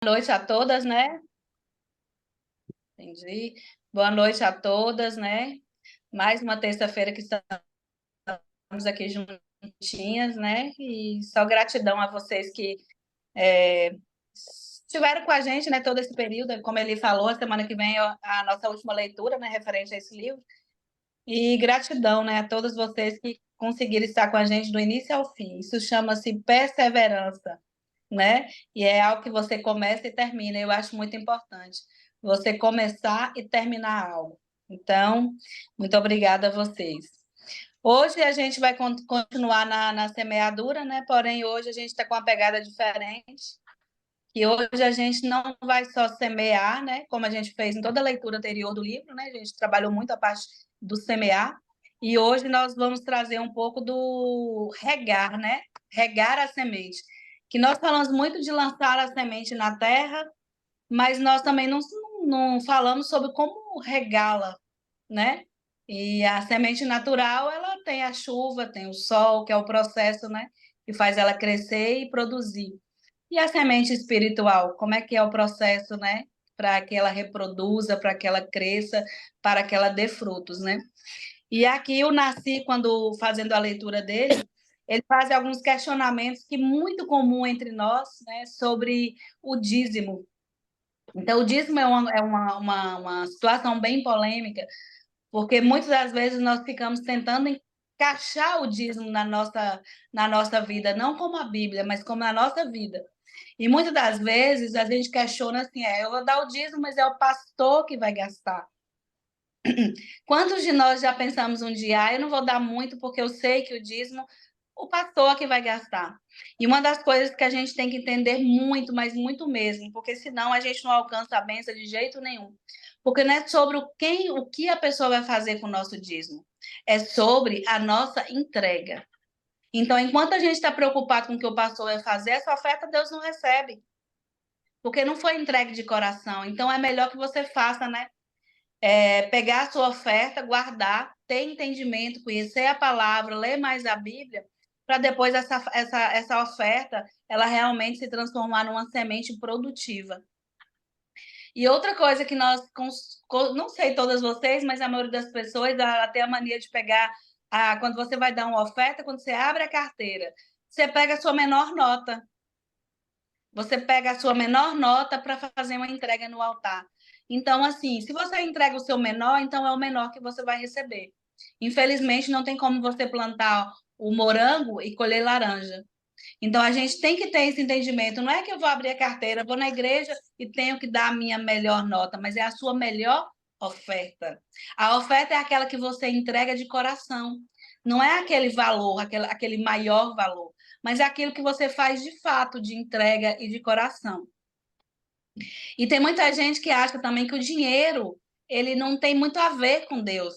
Noite a todas, né? Entendi. Boa noite a todas, né? Mais uma terça-feira que estamos aqui juntinhas, né? E só gratidão a vocês que é, estiveram com a gente, né? Todo esse período, como ele falou, semana que vem é a nossa última leitura, né? Referente a esse livro. E gratidão, né? A todos vocês que conseguiram estar com a gente do início ao fim. Isso chama-se perseverança, né? E é algo que você começa e termina. Eu acho muito importante você começar e terminar algo. Então, muito obrigada a vocês. Hoje a gente vai continuar na semeadura, né? Porém, hoje a gente está com uma pegada diferente. E hoje a gente não vai só semear, né? Como a gente fez em toda a leitura anterior do livro, né? A gente trabalhou muito a parte do semear. E hoje nós vamos trazer um pouco do regar, né? Regar a semente. Que nós falamos muito de lançar a semente na terra, mas nós também não falamos sobre como regá-la, né? E a semente natural, ela tem a chuva, tem o sol, que é o processo, né? Que faz ela crescer e produzir. E a semente espiritual, como é que é o processo, né? Para que ela reproduza, para que ela cresça, para que ela dê frutos, né? E aqui o Nasci, quando fazendo a leitura dele, ele faz alguns questionamentos que muito comum entre nós, né? Sobre o dízimo. Então, o dízimo é uma situação bem polêmica, porque muitas das vezes nós ficamos tentando encaixar o dízimo na nossa vida, não como a Bíblia, mas como na nossa vida. E muitas das vezes a gente questiona assim, eu vou dar o dízimo, mas é o pastor que vai gastar. Quantos de nós já pensamos um dia, eu não vou dar muito porque eu sei que o dízimo, o pastor que vai gastar. E uma das coisas que a gente tem que entender muito, mas muito mesmo, porque senão a gente não alcança a bênção de jeito nenhum. Porque não é sobre o que a pessoa vai fazer com o nosso dízimo. É sobre a nossa entrega. Então, enquanto a gente está preocupado com o que o pastor vai fazer, essa oferta Deus não recebe. Porque não foi entregue de coração. Então, é melhor que você faça, né? Pegar a sua oferta, guardar, ter entendimento, conhecer a palavra, ler mais a Bíblia, para depois essa oferta ela realmente se transformar numa semente produtiva. E outra coisa que nós, não sei todas vocês, mas a maioria das pessoas tem a mania de pegar, quando você vai dar uma oferta, quando você abre a carteira, você pega a sua menor nota. Você pega a sua menor nota para fazer uma entrega no altar. Então, assim, se você entrega o seu menor, então é o menor que você vai receber. Infelizmente, não tem como você plantar o morango e colher laranja. Então, a gente tem que ter esse entendimento. Não é que eu vou abrir a carteira, vou na igreja e tenho que dar a minha melhor nota, mas é a sua melhor oferta. A oferta é aquela que você entrega de coração. Não é aquele valor, aquele maior valor, mas é aquilo que você faz de fato, de entrega e de coração. E tem muita gente que acha também que o dinheiro ele não tem muito a ver com Deus,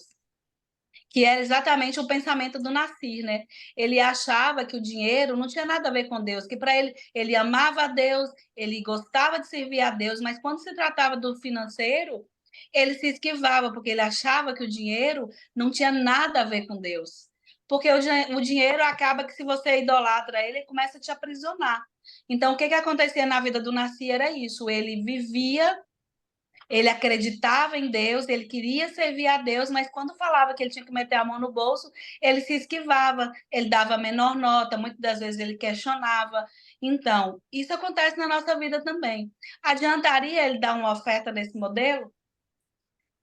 que era exatamente o pensamento do Nassir, né? Ele achava que o dinheiro não tinha nada a ver com Deus, que para ele amava a Deus, ele gostava de servir a Deus, mas quando se tratava do financeiro, ele se esquivava, porque ele achava que o dinheiro não tinha nada a ver com Deus. Porque o dinheiro acaba que se você idolatra ele começa a te aprisionar. Então, o que acontecia na vida do Nassir era isso, ele vivia, ele acreditava em Deus, ele queria servir a Deus, mas quando falava que ele tinha que meter a mão no bolso, ele se esquivava, ele dava a menor nota, muitas das vezes ele questionava. Então, isso acontece na nossa vida também. Adiantaria ele dar uma oferta nesse modelo?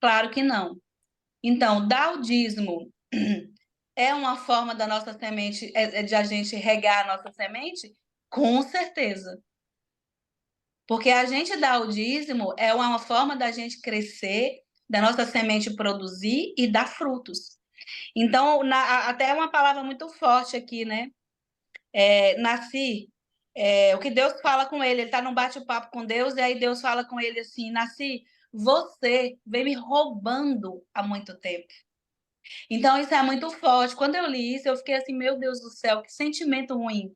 Claro que não. Então, dar o dízimo é uma forma da nossa semente, de a gente regar a nossa semente? Com certeza. Porque a gente dar o dízimo é uma forma da gente crescer, da nossa semente produzir e dar frutos. Então, até uma palavra muito forte aqui, né? Nasci, o que Deus fala com ele está num bate-papo com Deus, e aí Deus fala com ele assim: Nasci, você vem me roubando há muito tempo. Então, isso é muito forte. Quando eu li isso, eu fiquei assim: meu Deus do céu, que sentimento ruim.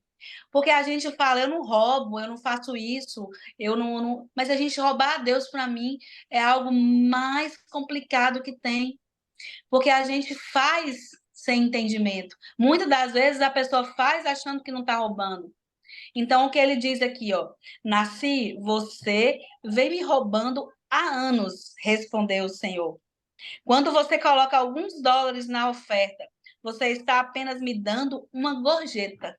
Porque a gente fala, eu não roubo, eu não faço isso, eu não. Mas a gente roubar a Deus, para mim, é algo mais complicado que tem. Porque a gente faz sem entendimento. Muitas das vezes a pessoa faz achando que não está roubando. Então, o que ele diz aqui, ó, Nasci, você vem me roubando há anos, respondeu o Senhor. Quando você coloca alguns dólares na oferta, você está apenas me dando uma gorjeta.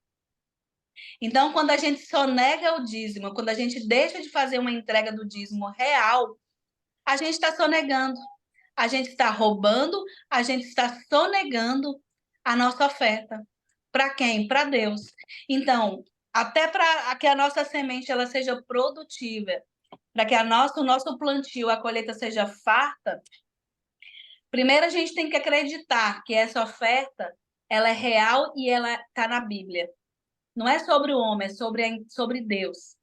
Então, quando a gente sonega o dízimo, quando a gente deixa de fazer uma entrega do dízimo real, a gente está sonegando, a gente está roubando, a gente está sonegando a nossa oferta. Para quem? Para Deus. Então, até para que a nossa semente ela seja produtiva, para que o nosso plantio, a colheita seja farta, primeiro a gente tem que acreditar que essa oferta ela é real e ela está na Bíblia. Não é sobre o homem, é sobre Deus.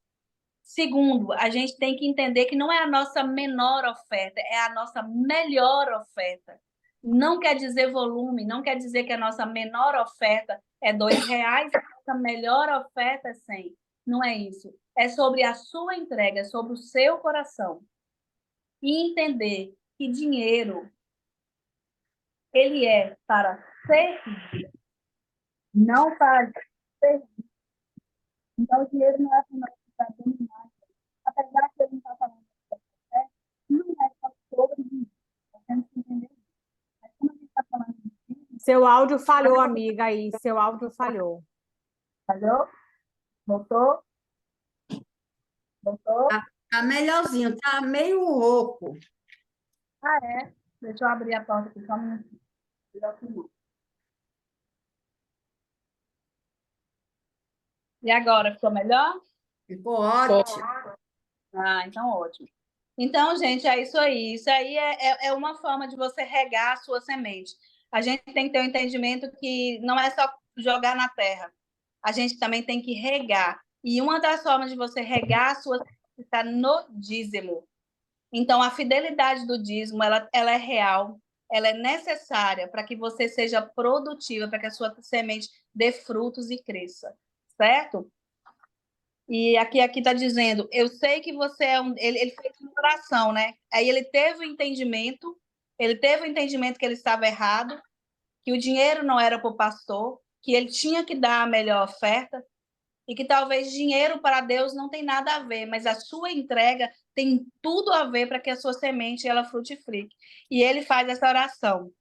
Segundo, a gente tem que entender que não é a nossa menor oferta, é a nossa melhor oferta. Não quer dizer volume, não quer dizer que a nossa menor oferta é R$ 2, a nossa melhor oferta é 100. Não é isso. É sobre a sua entrega, é sobre o seu coração. E entender que dinheiro, ele é para servir, não para servir. Então, o dinheiro não é para dominar. Apesar que ele não está falando de fé, não é só sobre isso. Nós temos que entender isso. Mas como a gente está falando de isso, Seu áudio falhou, amiga, aí. Seu áudio falhou. falhou? Voltou? Voltou? Tá melhorzinho, tá meio rouco. Ah, é? Deixa eu abrir a porta aqui só um minutinho. E agora, ficou melhor? Ficou ótimo. Ah, então ótimo. Então, gente, é isso aí. Isso aí é uma forma de você regar a sua semente. A gente tem que ter um entendimento que não é só jogar na terra. A gente também tem que regar. E uma das formas de você regar a sua semente está no dízimo. Então, a fidelidade do dízimo, ela é real, ela é necessária para que você seja produtiva, para que a sua semente dê frutos e cresça, certo? E aqui está dizendo, eu sei que você é um. Ele fez uma oração, né? Aí ele teve o entendimento que ele estava errado, que o dinheiro não era para o pastor, que ele tinha que dar a melhor oferta, e que talvez dinheiro para Deus não tem nada a ver, mas a sua entrega tem tudo a ver para que a sua semente ela frutifique. E ele faz essa oração.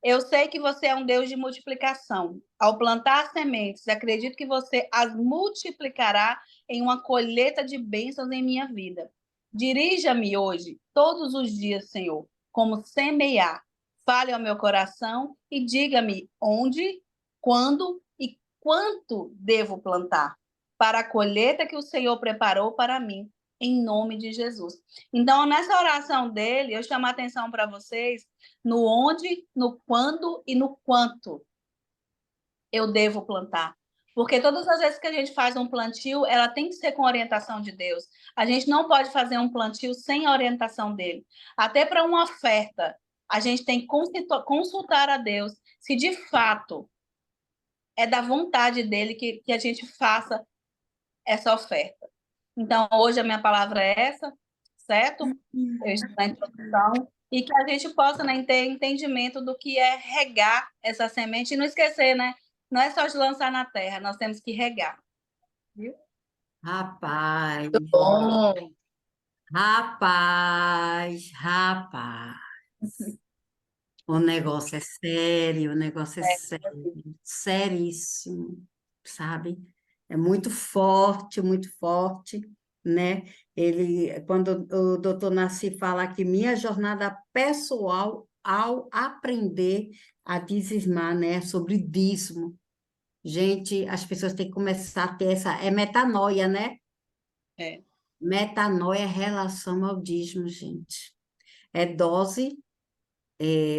Eu sei que você é um Deus de multiplicação. Ao plantar sementes, acredito que você as multiplicará em uma colheita de bênçãos em minha vida. Dirija-me hoje, todos os dias, Senhor, como semear. Fale ao meu coração e diga-me onde, quando e quanto devo plantar para a colheita que o Senhor preparou para mim, em nome de Jesus. Então, nessa oração dele, eu chamo a atenção para vocês no onde, no quando e no quanto eu devo plantar. Porque todas as vezes que a gente faz um plantio, ela tem que ser com orientação de Deus. A gente não pode fazer um plantio sem a orientação dele. Até para uma oferta, a gente tem que consultar a Deus se de fato é da vontade dele que a gente faça essa oferta. Então, hoje a minha palavra é essa, certo? Eu estou na introdução. E que a gente possa, né, ter entendimento do que é regar essa semente e não esquecer, né? Não é só de lançar na terra, nós temos que regar. Viu? Rapaz, Bom. rapaz. O negócio é sério, o negócio é sério, seríssimo, sabe? É muito forte, né? Ele, quando o doutor Nassi fala que minha jornada pessoal ao aprender a dizimar, né, sobre dízimo, gente, as pessoas têm que começar a ter é metanoia, né? É. Metanoia é relação ao dízimo, gente. É dose.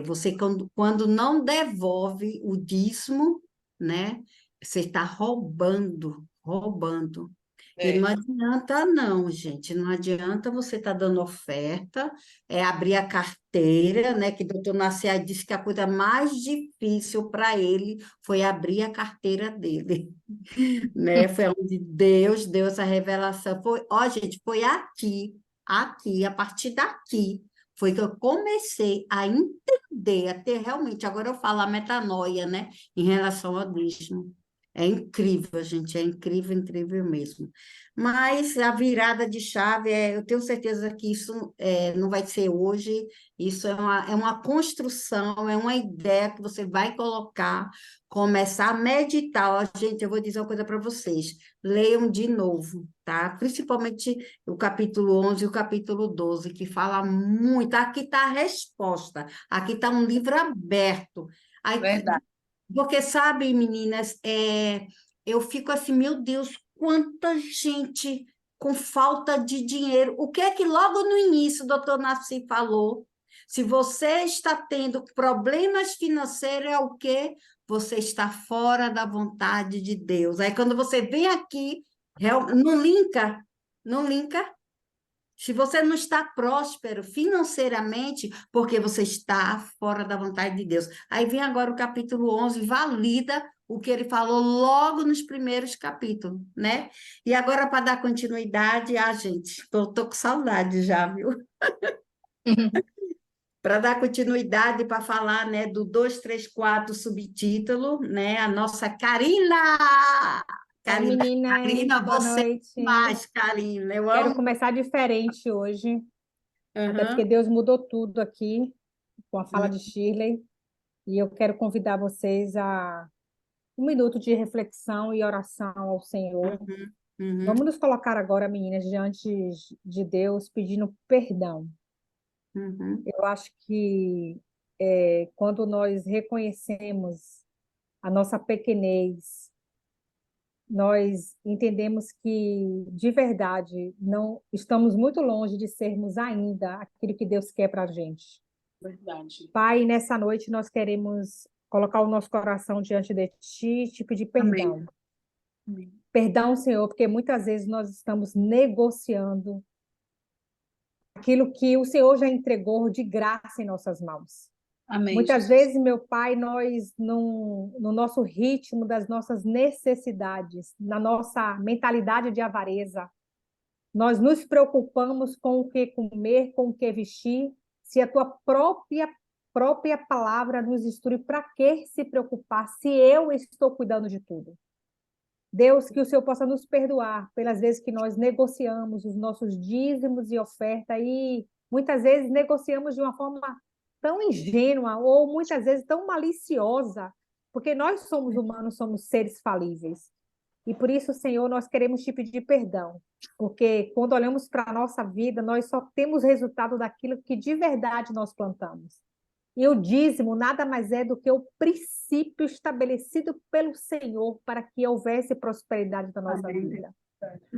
Você, quando não devolve o dízimo, né? Você está roubando, roubando. E É. não adianta, não, gente. Não adianta você estar dando oferta, abrir a carteira, né? Que o doutor Nassi disse que a coisa mais difícil para ele foi abrir a carteira dele, né? Foi onde Deus deu essa revelação. Foi, ó, gente, foi aqui, a partir daqui, foi que eu comecei a entender, a ter realmente, agora eu falo a metanoia, né? Em relação ao dízimo. É incrível, gente, é incrível, incrível mesmo. Mas a virada de chave, eu tenho certeza que isso não vai ser hoje, isso é uma construção, é uma ideia que você vai colocar, começar a meditar. Ó, gente, eu vou dizer uma coisa para vocês, leiam de novo, tá? Principalmente o capítulo 11 e o capítulo 12, que fala muito, aqui está a resposta, aqui está um livro aberto. Aí, Verdade. porque, sabe, meninas, eu fico assim, meu Deus, quanta gente com falta de dinheiro. O que é que logo no início o doutor Nassi falou? Se você está tendo problemas financeiros, é o quê? Você está fora da vontade de Deus. Aí, quando você vem aqui, não linka, não linka. Se você não está próspero financeiramente, porque você está fora da vontade de Deus. Aí vem agora o capítulo 11, valida o que ele falou logo nos primeiros capítulos, né? E agora, para dar continuidade, gente, estou com saudade já, viu? Para dar continuidade, para falar, né, do 234 subtítulo, né? A nossa Karina! Oi, Karina, meninas, Karina, boa você noite. mais, Karina, eu Quero amo. começar diferente hoje, até porque Uhum, Deus mudou tudo aqui com a fala de Shirley, e eu quero convidar vocês a um minuto de reflexão e oração ao Senhor. uhum, uhum, Vamos nos colocar agora, meninas, diante de Deus, pedindo perdão. uhum. Eu acho que quando nós reconhecemos a nossa pequenez, nós entendemos que, de verdade, não estamos muito longe de sermos ainda aquilo que Deus quer para a gente. Verdade. Pai, nessa noite nós queremos colocar o nosso coração diante de Ti e te pedir Amém. perdão. Perdão, Senhor, porque muitas vezes nós estamos negociando aquilo que o Senhor já entregou de graça em nossas mãos. Amém, Muitas Jesus. vezes, meu Pai, nós, no nosso ritmo das nossas necessidades, na nossa mentalidade de avareza, nós nos preocupamos com o que comer, com o que vestir, se a tua própria palavra nos instrui para que se preocupar, se eu estou cuidando de tudo. Deus, que o Senhor possa nos perdoar pelas vezes que nós negociamos os nossos dízimos e oferta e muitas vezes negociamos de uma forma tão ingênua ou muitas vezes tão maliciosa, porque nós somos humanos, somos seres falíveis. E por isso, Senhor, nós queremos te pedir perdão, porque quando olhamos para a nossa vida, nós só temos resultado daquilo que de verdade nós plantamos. E o dízimo nada mais é do que o princípio estabelecido pelo Senhor para que houvesse prosperidade na nossa Amém. vida.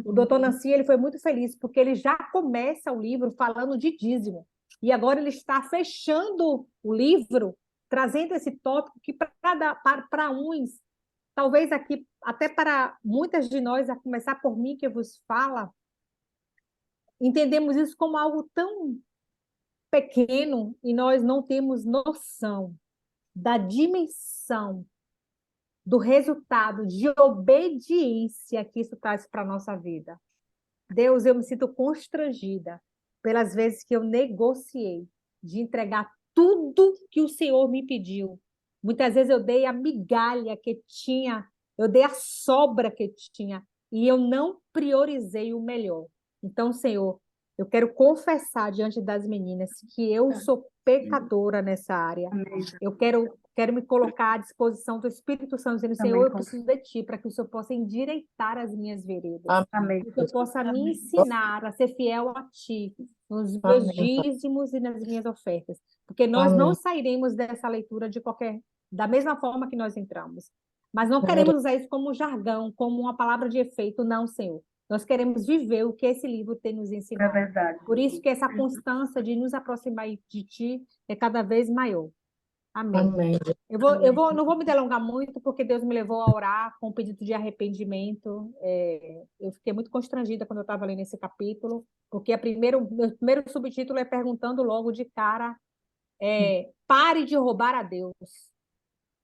O doutor Nancy, ele foi muito feliz, porque ele já começa o livro falando de dízimo. E agora ele está fechando o livro, trazendo esse tópico que para uns, talvez aqui, até para muitas de nós, a começar por mim que vos fala, entendemos isso como algo tão pequeno e nós não temos noção da dimensão do resultado de obediência que isso traz para a nossa vida. Deus, eu me sinto constrangida pelas vezes que eu negociei de entregar tudo que o Senhor me pediu. Muitas vezes eu dei a migalha que tinha, eu dei a sobra que tinha, e eu não priorizei o melhor. Então, Senhor, eu quero confessar diante das meninas que eu sou pecadora nessa área. Amém. Eu quero me colocar à disposição do Espírito Santo, dizendo, Senhor, eu preciso de Ti, para que o Senhor possa endireitar as minhas veredas. Amém. Que eu possa me ensinar a ser fiel a Ti, nos meus Amém. dízimos e nas minhas ofertas. Porque nós não sairemos dessa leitura da mesma forma que nós entramos. Mas não queremos usar isso como um jargão, como uma palavra de efeito, não, Senhor. Nós queremos viver o que esse livro tem nos É ensinado. verdade. Por isso que essa constância de nos aproximar de Ti é cada vez maior. Amém. Amém. Não vou me delongar muito, porque Deus me levou a orar com um pedido de arrependimento. Eu fiquei muito constrangida quando eu estava lendo esse capítulo, porque meu primeiro subtítulo é perguntando logo de cara, pare de roubar a Deus.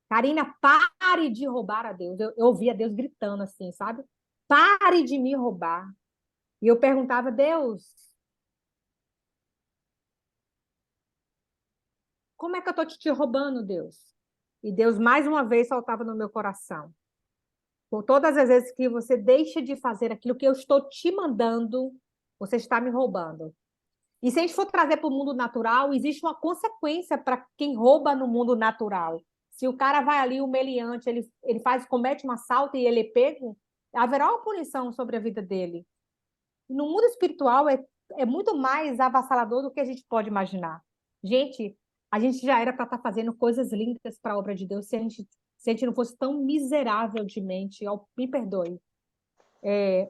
Karina, pare de roubar a Deus. Eu ouvia Deus gritando assim, sabe? Pare de me roubar. E eu perguntava, Deus, como é que eu estou te roubando, Deus? E Deus mais uma vez saltava no meu coração. Por todas as vezes que você deixa de fazer aquilo que eu estou te mandando, você está me roubando. E se a gente for trazer para o mundo natural, existe uma consequência para quem rouba no mundo natural. Se o cara vai ali, o meliante, ele comete um assalto e ele é pego, haverá uma punição sobre a vida dele. No mundo espiritual é muito mais avassalador do que a gente pode imaginar. Gente, a gente já era para estar fazendo coisas lindas para a obra de Deus se a gente não fosse tão miserável de mente, me perdoe,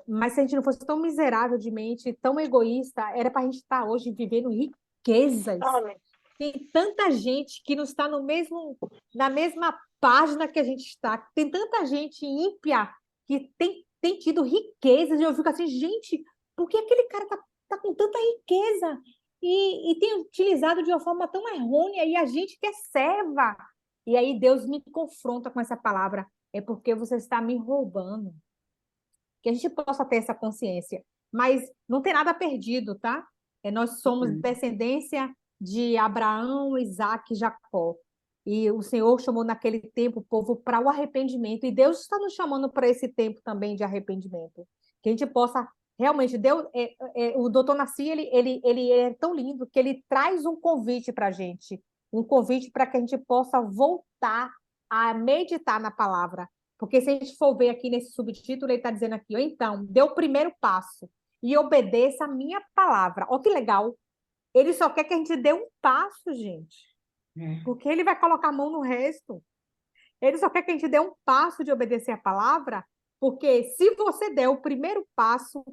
mas se a gente não fosse tão miserável de mente, tão egoísta, era para a gente estar hoje vivendo riquezas. Tem tanta gente que não está na mesma página que a gente está. Tem tanta gente ímpia que tem tido riquezas. E eu fico assim, gente, por que aquele cara tá com tanta riqueza e tem utilizado de uma forma tão errônea e a gente que é serva? E aí Deus me confronta com essa palavra. É porque você está me roubando. Que a gente possa ter essa consciência. Mas não tem nada perdido, tá? Nós somos descendência de Abraão, Isaac e Jacó. E o Senhor chamou naquele tempo o povo para o arrependimento. E Deus está nos chamando para esse tempo também de arrependimento. Que a gente possa realmente... o doutor Nassi, ele é tão lindo que ele traz um convite para a gente. Um convite para que a gente possa voltar a meditar na palavra. Porque se a gente for ver aqui nesse subtítulo, ele está dizendo aqui, então, dê o primeiro passo e obedeça a minha palavra. Olha que legal. Ele só quer que a gente dê um passo, gente. Porque ele vai colocar a mão no resto. Ele só quer que a gente dê um passo de obedecer a palavra, porque se você der o primeiro passo,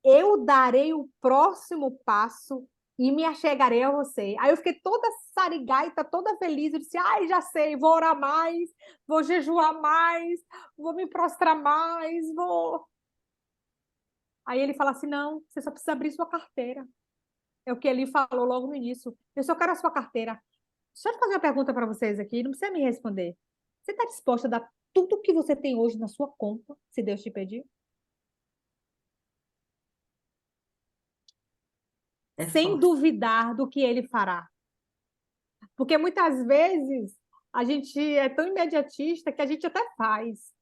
eu darei o próximo passo e me achegarei a você. Aí eu fiquei toda sarigaita, toda feliz. Eu disse, ai, já sei, vou orar mais, vou jejuar mais, vou me prostrar mais, vou... Aí ele fala assim, não, você só precisa abrir sua carteira. É o que ele falou logo no início. Eu só quero a sua carteira. Deixa eu fazer uma pergunta para vocês aqui, não precisa me responder. Você está disposta a dar tudo que você tem hoje na sua conta, se Deus te pedir? Sem forte. duvidar do que ele fará. Porque muitas vezes a gente é tão imediatista que a gente até faz.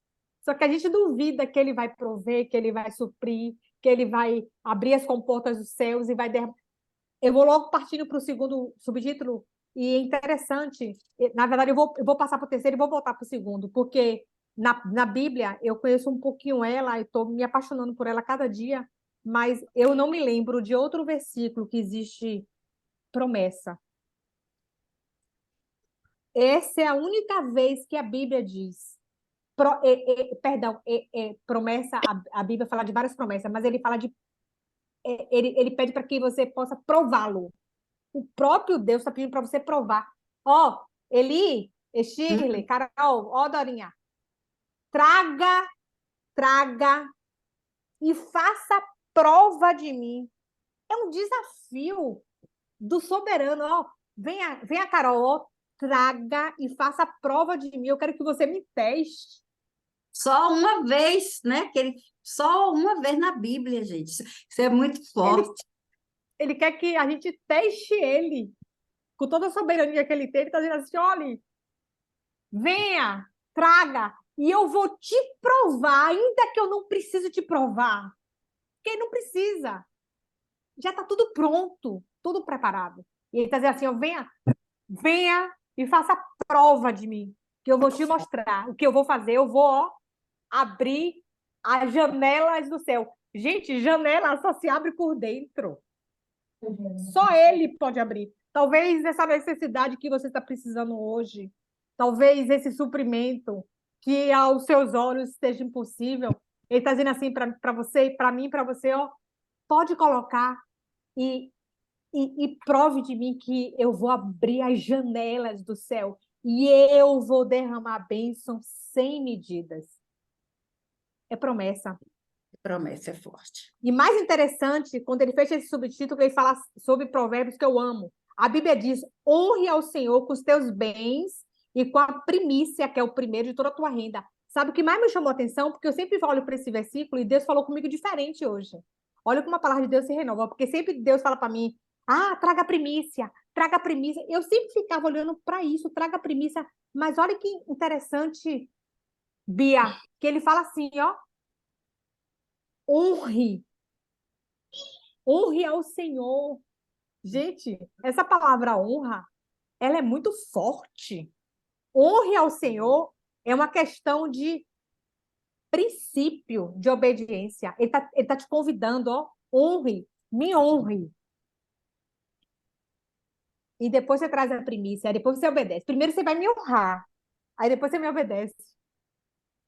Só que a gente duvida que ele vai prover, que ele vai suprir, que ele vai abrir as comportas dos céus e vai derramar. Eu vou logo partindo para o segundo subtítulo, e é interessante. Na verdade, eu vou passar para o terceiro e vou voltar para o segundo, porque na Bíblia eu conheço um pouquinho ela, e estou me apaixonando por ela cada dia, mas eu não me lembro de outro versículo que existe promessa. Essa é a única vez que a Bíblia diz. Promessa, a Bíblia fala de várias promessas, mas ele fala de. Ele pede para que você possa prová-lo. O próprio Deus está pedindo para você provar. Ó, Eli, Shirley, Carol, ó, Dorinha, traga e faça prova de mim. É um desafio do soberano. Ó, venha, Carol, ó, traga e faça prova de mim. Eu quero que você me teste. Só uma vez, né? Só uma vez na Bíblia, gente. Isso é muito forte. Ele quer que a gente teste ele. Com toda a soberania que ele tem, ele está dizendo assim, olha, venha, traga, e eu vou te provar, ainda que eu não preciso te provar. Porque não precisa. Já está tudo pronto, tudo preparado. E ele está dizendo assim, ó, venha e faça prova de mim, que eu vou te mostrar. O que eu vou fazer, eu vou, ó, abrir as janelas do céu. Gente, janela só se abre por dentro. Só ele pode abrir. Talvez essa necessidade que você está precisando hoje, talvez esse suprimento que aos seus olhos esteja impossível, ele está dizendo assim para você, para mim, para você, ó, pode colocar e prove de mim que eu vou abrir as janelas do céu e eu vou derramar bênção sem medidas. É promessa. Promessa é forte. E mais interessante, quando ele fecha esse subtítulo, ele fala sobre provérbios que eu amo. A Bíblia diz, honre ao Senhor com os teus bens e com a primícia, que é o primeiro de toda a tua renda. Sabe o que mais me chamou a atenção? Porque eu sempre olho para esse versículo e Deus falou comigo diferente hoje. Olha como a palavra de Deus se renova, porque sempre Deus fala para mim, traga a primícia, traga a primícia. Eu sempre ficava olhando para isso, traga a primícia. Mas olha que interessante, Bia, que ele fala assim, ó, honre, honre ao Senhor. Gente, essa palavra honra, ela é muito forte. Honre ao Senhor é uma questão de princípio de obediência. Ele tá te convidando, ó, honre, me honre. E depois você traz a primícia, aí depois você obedece. Primeiro você vai me honrar, aí depois você me obedece.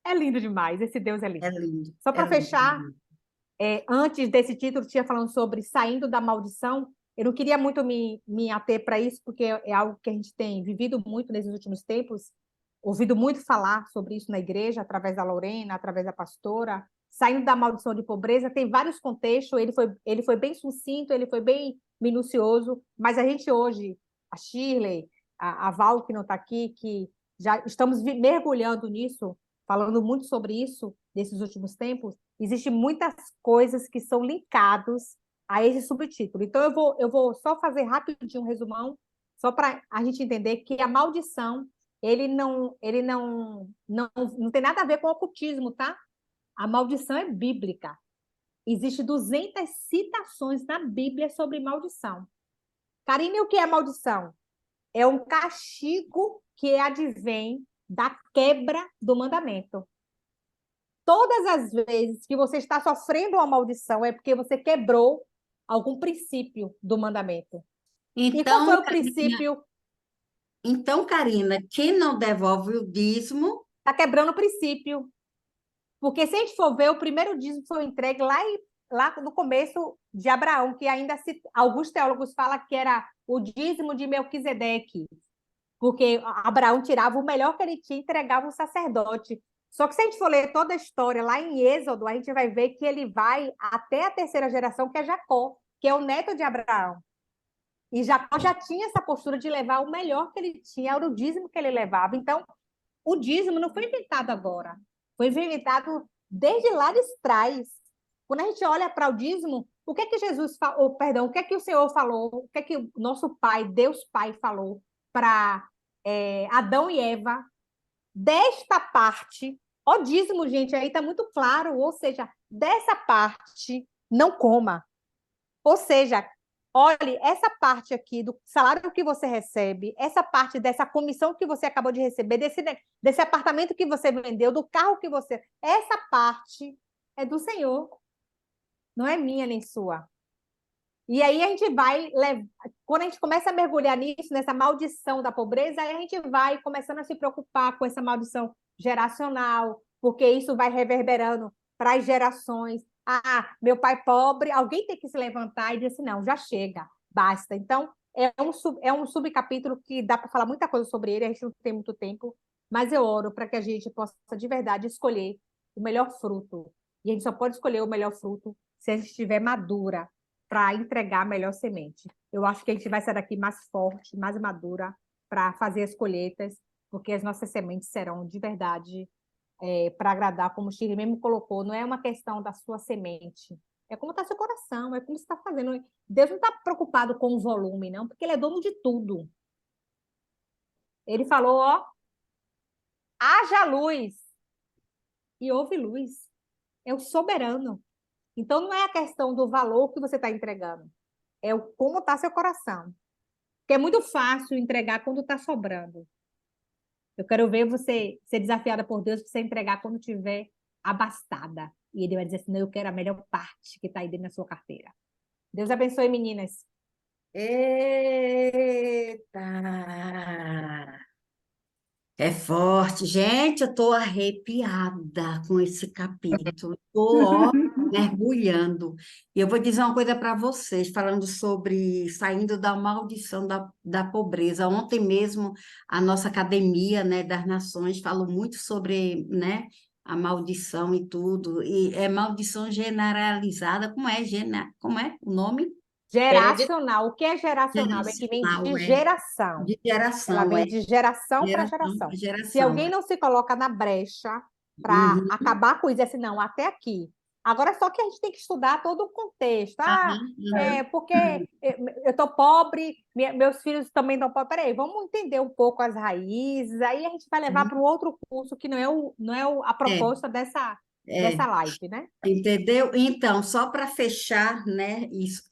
É lindo demais, esse Deus é É lindo. lindo, Só é para lindo. fechar, antes desse título, tinha falando sobre saindo da maldição. Eu não queria muito me ater para isso, porque é algo que a gente tem vivido muito nesses últimos tempos, ouvido muito falar sobre isso na igreja, através da Lorena, através da pastora. Saindo da maldição de pobreza, tem vários contextos, ele foi bem sucinto, ele foi bem minucioso, mas a gente hoje, a Shirley, a Val, que não está aqui, que já estamos mergulhando nisso, falando muito sobre isso nesses últimos tempos, existem muitas coisas que são linkadas a esse subtítulo. Então, eu vou só fazer rapidinho um resumão, só para a gente entender que a maldição, não tem nada a ver com o ocultismo, tá? A maldição é bíblica. Existem 200 citações na Bíblia sobre maldição. Karine, o que é maldição? É um castigo que advém da quebra do mandamento. Todas as vezes que você está sofrendo uma maldição é porque você quebrou algum princípio do mandamento. E qual foi Então, o princípio? Karina, quem não devolve o dízimo, Está quebrando o princípio. Porque se a gente for ver, o primeiro dízimo foi entregue lá no começo de Abraão, que ainda alguns teólogos falam que era o dízimo de Melquisedeque, porque Abraão tirava o melhor que ele tinha e entregava o sacerdote. Só que se a gente for ler toda a história lá em Êxodo, a gente vai ver que ele vai até a terceira geração, que é Jacó, que é o neto de Abraão. E Jacó já tinha essa postura de levar o melhor que ele tinha, era o dízimo que ele levava. Então, o dízimo não foi inventado agora, foi inventado desde lá de trás. Quando a gente olha para o dízimo, o que é que Jesus falou, perdão, o que é que o Senhor falou, o que é que o nosso Pai, Deus Pai, falou para Adão e Eva, desta parte, o dízimo, gente, aí está muito claro, ou seja, dessa parte, não coma. Ou seja, olhe, essa parte aqui do salário que você recebe, essa parte dessa comissão que você acabou de receber, desse apartamento que você vendeu, do carro que você. Essa parte é do Senhor, não é minha nem sua. E aí a gente vai, quando a gente começa a mergulhar nisso, nessa maldição da pobreza, aí a gente vai começando a se preocupar com essa maldição geracional, porque isso vai reverberando para as gerações. Ah, meu pai pobre, alguém tem que se levantar e dizer assim, não, já chega, basta. Então, é um subcapítulo que dá para falar muita coisa sobre ele, a gente não tem muito tempo, mas eu oro para que a gente possa de verdade escolher o melhor fruto. E a gente só pode escolher o melhor fruto se a gente estiver madura para entregar a melhor semente. Eu acho que a gente vai sair daqui mais forte, mais madura para fazer as colheitas, porque as nossas sementes serão de verdade para agradar, como o Shirley mesmo colocou, não é uma questão da sua semente, é como está seu coração, é como você está fazendo. Deus não está preocupado com o volume, não, porque Ele é dono de tudo. Ele falou, ó, haja luz, e houve luz. É o soberano. Então, não é a questão do valor que você está entregando, é o como está seu coração. Porque é muito fácil entregar quando está sobrando. Eu quero ver você ser desafiada por Deus para você entregar quando tiver abastada. E Ele vai dizer assim, não, eu quero a melhor parte que está aí dentro da sua carteira. Deus abençoe, meninas. eita! É forte. Gente, eu estou arrepiada com esse capítulo. Estou, mergulhando. E eu vou dizer uma coisa para vocês, falando sobre saindo da maldição da pobreza. Ontem mesmo, a nossa Academia, né, das Nações falou muito sobre, né, a maldição e tudo. E é maldição generalizada. Como é o nome? Geracional. O que é geracional? É que vem Geracional, de é. geração. De Ela geração, é. vem de geração para Geração para geração. Se geração. alguém não se coloca na brecha para Uhum. acabar com isso, é assim, não, até aqui. Agora, só que a gente tem que estudar todo o contexto. Porque Uhum. eu estou pobre, meus filhos também estão pobres. Peraí, vamos entender um pouco as raízes, aí a gente vai levar para um outro curso que não é a É, proposta dessa é. live, né? Entendeu? Então, só para fechar, né, isso,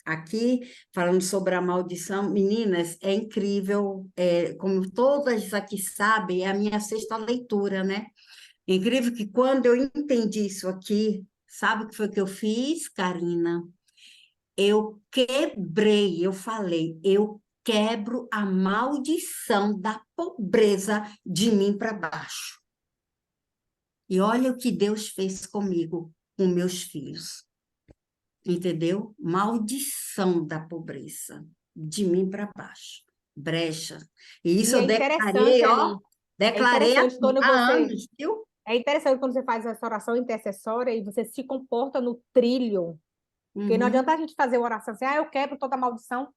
aqui, falando sobre a maldição, meninas, é incrível, como todas aqui sabem, é a minha sexta leitura, né? É incrível que quando eu entendi isso aqui, sabe o que foi que eu fiz, Karina? Eu quebrei, eu falei, eu quebro a maldição da pobreza de mim para baixo. E olha o que Deus fez comigo, com meus filhos. Entendeu? Maldição da pobreza, de mim para baixo, brecha. E isso E eu é interessante declarei, ó, ali, é declarei interessante quando há você anos, viu? é interessante quando você faz essa oração intercessória e você se comporta no trilho, porque não adianta a Uhum, gente fazer uma oração assim, eu quebro toda maldição,